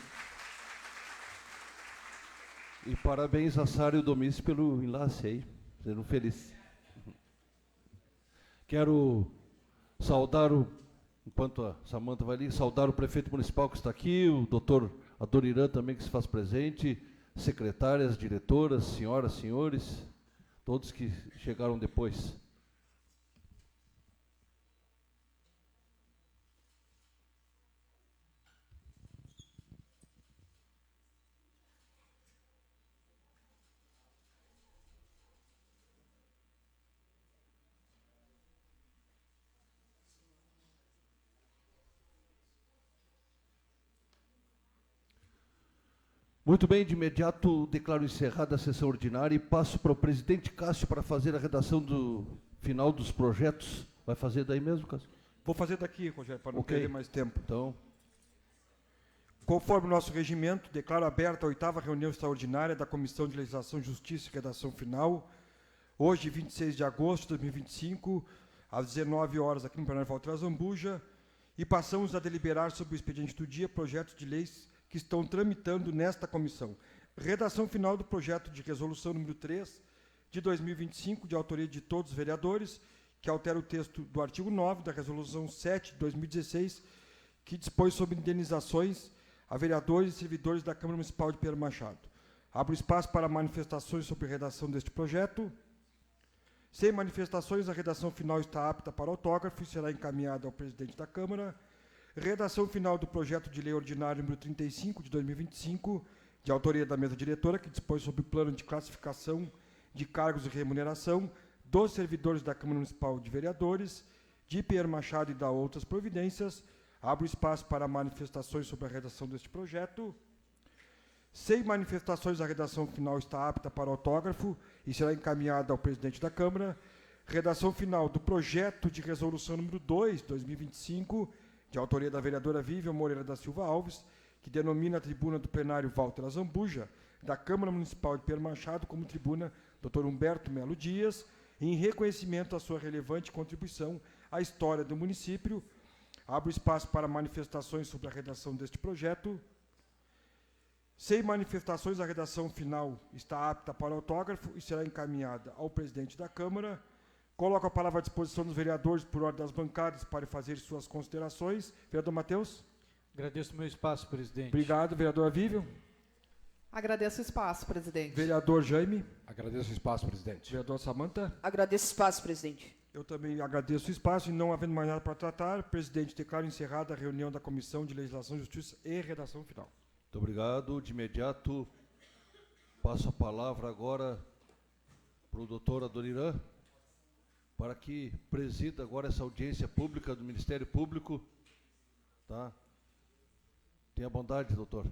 E parabéns a Sara e o Domício pelo enlace aí, sendo feliz. Quero saudar enquanto a Samanta vai ali, saudar o prefeito municipal que está aqui, o doutor Adoniran também que se faz presente, secretárias, diretoras, senhoras, senhores, todos que chegaram depois. Muito bem, de imediato declaro encerrada a sessão ordinária e passo para o presidente Cássio para fazer a redação do final dos projetos. Vai fazer daí mesmo, Cássio? Vou fazer daqui, Rogério, para não Ok. perder mais tempo. Então, Conforme o nosso regimento, declaro aberta a 8ª reunião extraordinária da Comissão de Legislação, Justiça e Redação Final, hoje, 26 de agosto de 2025, às 19 horas, aqui no plenário Walter Azambuja, e passamos a deliberar sobre o expediente do dia, projetos de leis que estão tramitando nesta comissão. Redação final do projeto de resolução número 3 de 2025, de autoria de todos os vereadores, que altera o texto do artigo 9 da resolução 7 de 2016, que dispõe sobre indenizações a vereadores e servidores da Câmara Municipal de Pedro Machado. Abro espaço para manifestações sobre a redação deste projeto. Sem manifestações, a redação final está apta para autógrafo e será encaminhada ao presidente da Câmara. Redação final do projeto de lei ordinário número 35 de 2025, de autoria da mesa diretora, que dispõe sobre o plano de classificação de cargos e remuneração dos servidores da Câmara Municipal de Vereadores, de Pierre Machado e da outras providências. Abro espaço para manifestações sobre a redação deste projeto. Sem manifestações, a redação final está apta para autógrafo e será encaminhada ao presidente da Câmara. Redação final do projeto de resolução número 2, 2025, de autoria da vereadora Vivian Moreira da Silva Alves, que denomina a tribuna do plenário Walter Azambuja, da Câmara Municipal de Pedro Machado, como tribuna Dr. Humberto Melo Dias, em reconhecimento à sua relevante contribuição à história do município. Abro espaço para manifestações sobre a redação deste projeto. Sem manifestações, a redação final está apta para autógrafo e será encaminhada ao presidente da Câmara. Coloco a palavra à disposição dos vereadores por ordem das bancadas para fazer suas considerações. Vereador Matheus. Agradeço o meu espaço, presidente. Obrigado, vereadora Vivian. Agradeço o espaço, presidente. Vereador Jaime. Agradeço o espaço, presidente. Vereador Samanta. Agradeço o espaço, presidente. Eu também agradeço o espaço e, não havendo mais nada para tratar, presidente, declaro encerrada a reunião da Comissão de Legislação, Justiça e Redação Final. muito obrigado. De imediato, passo a palavra agora para o doutor Adoniran, para que presida agora essa audiência pública do Ministério Público. Tá? Tenha bondade, doutor.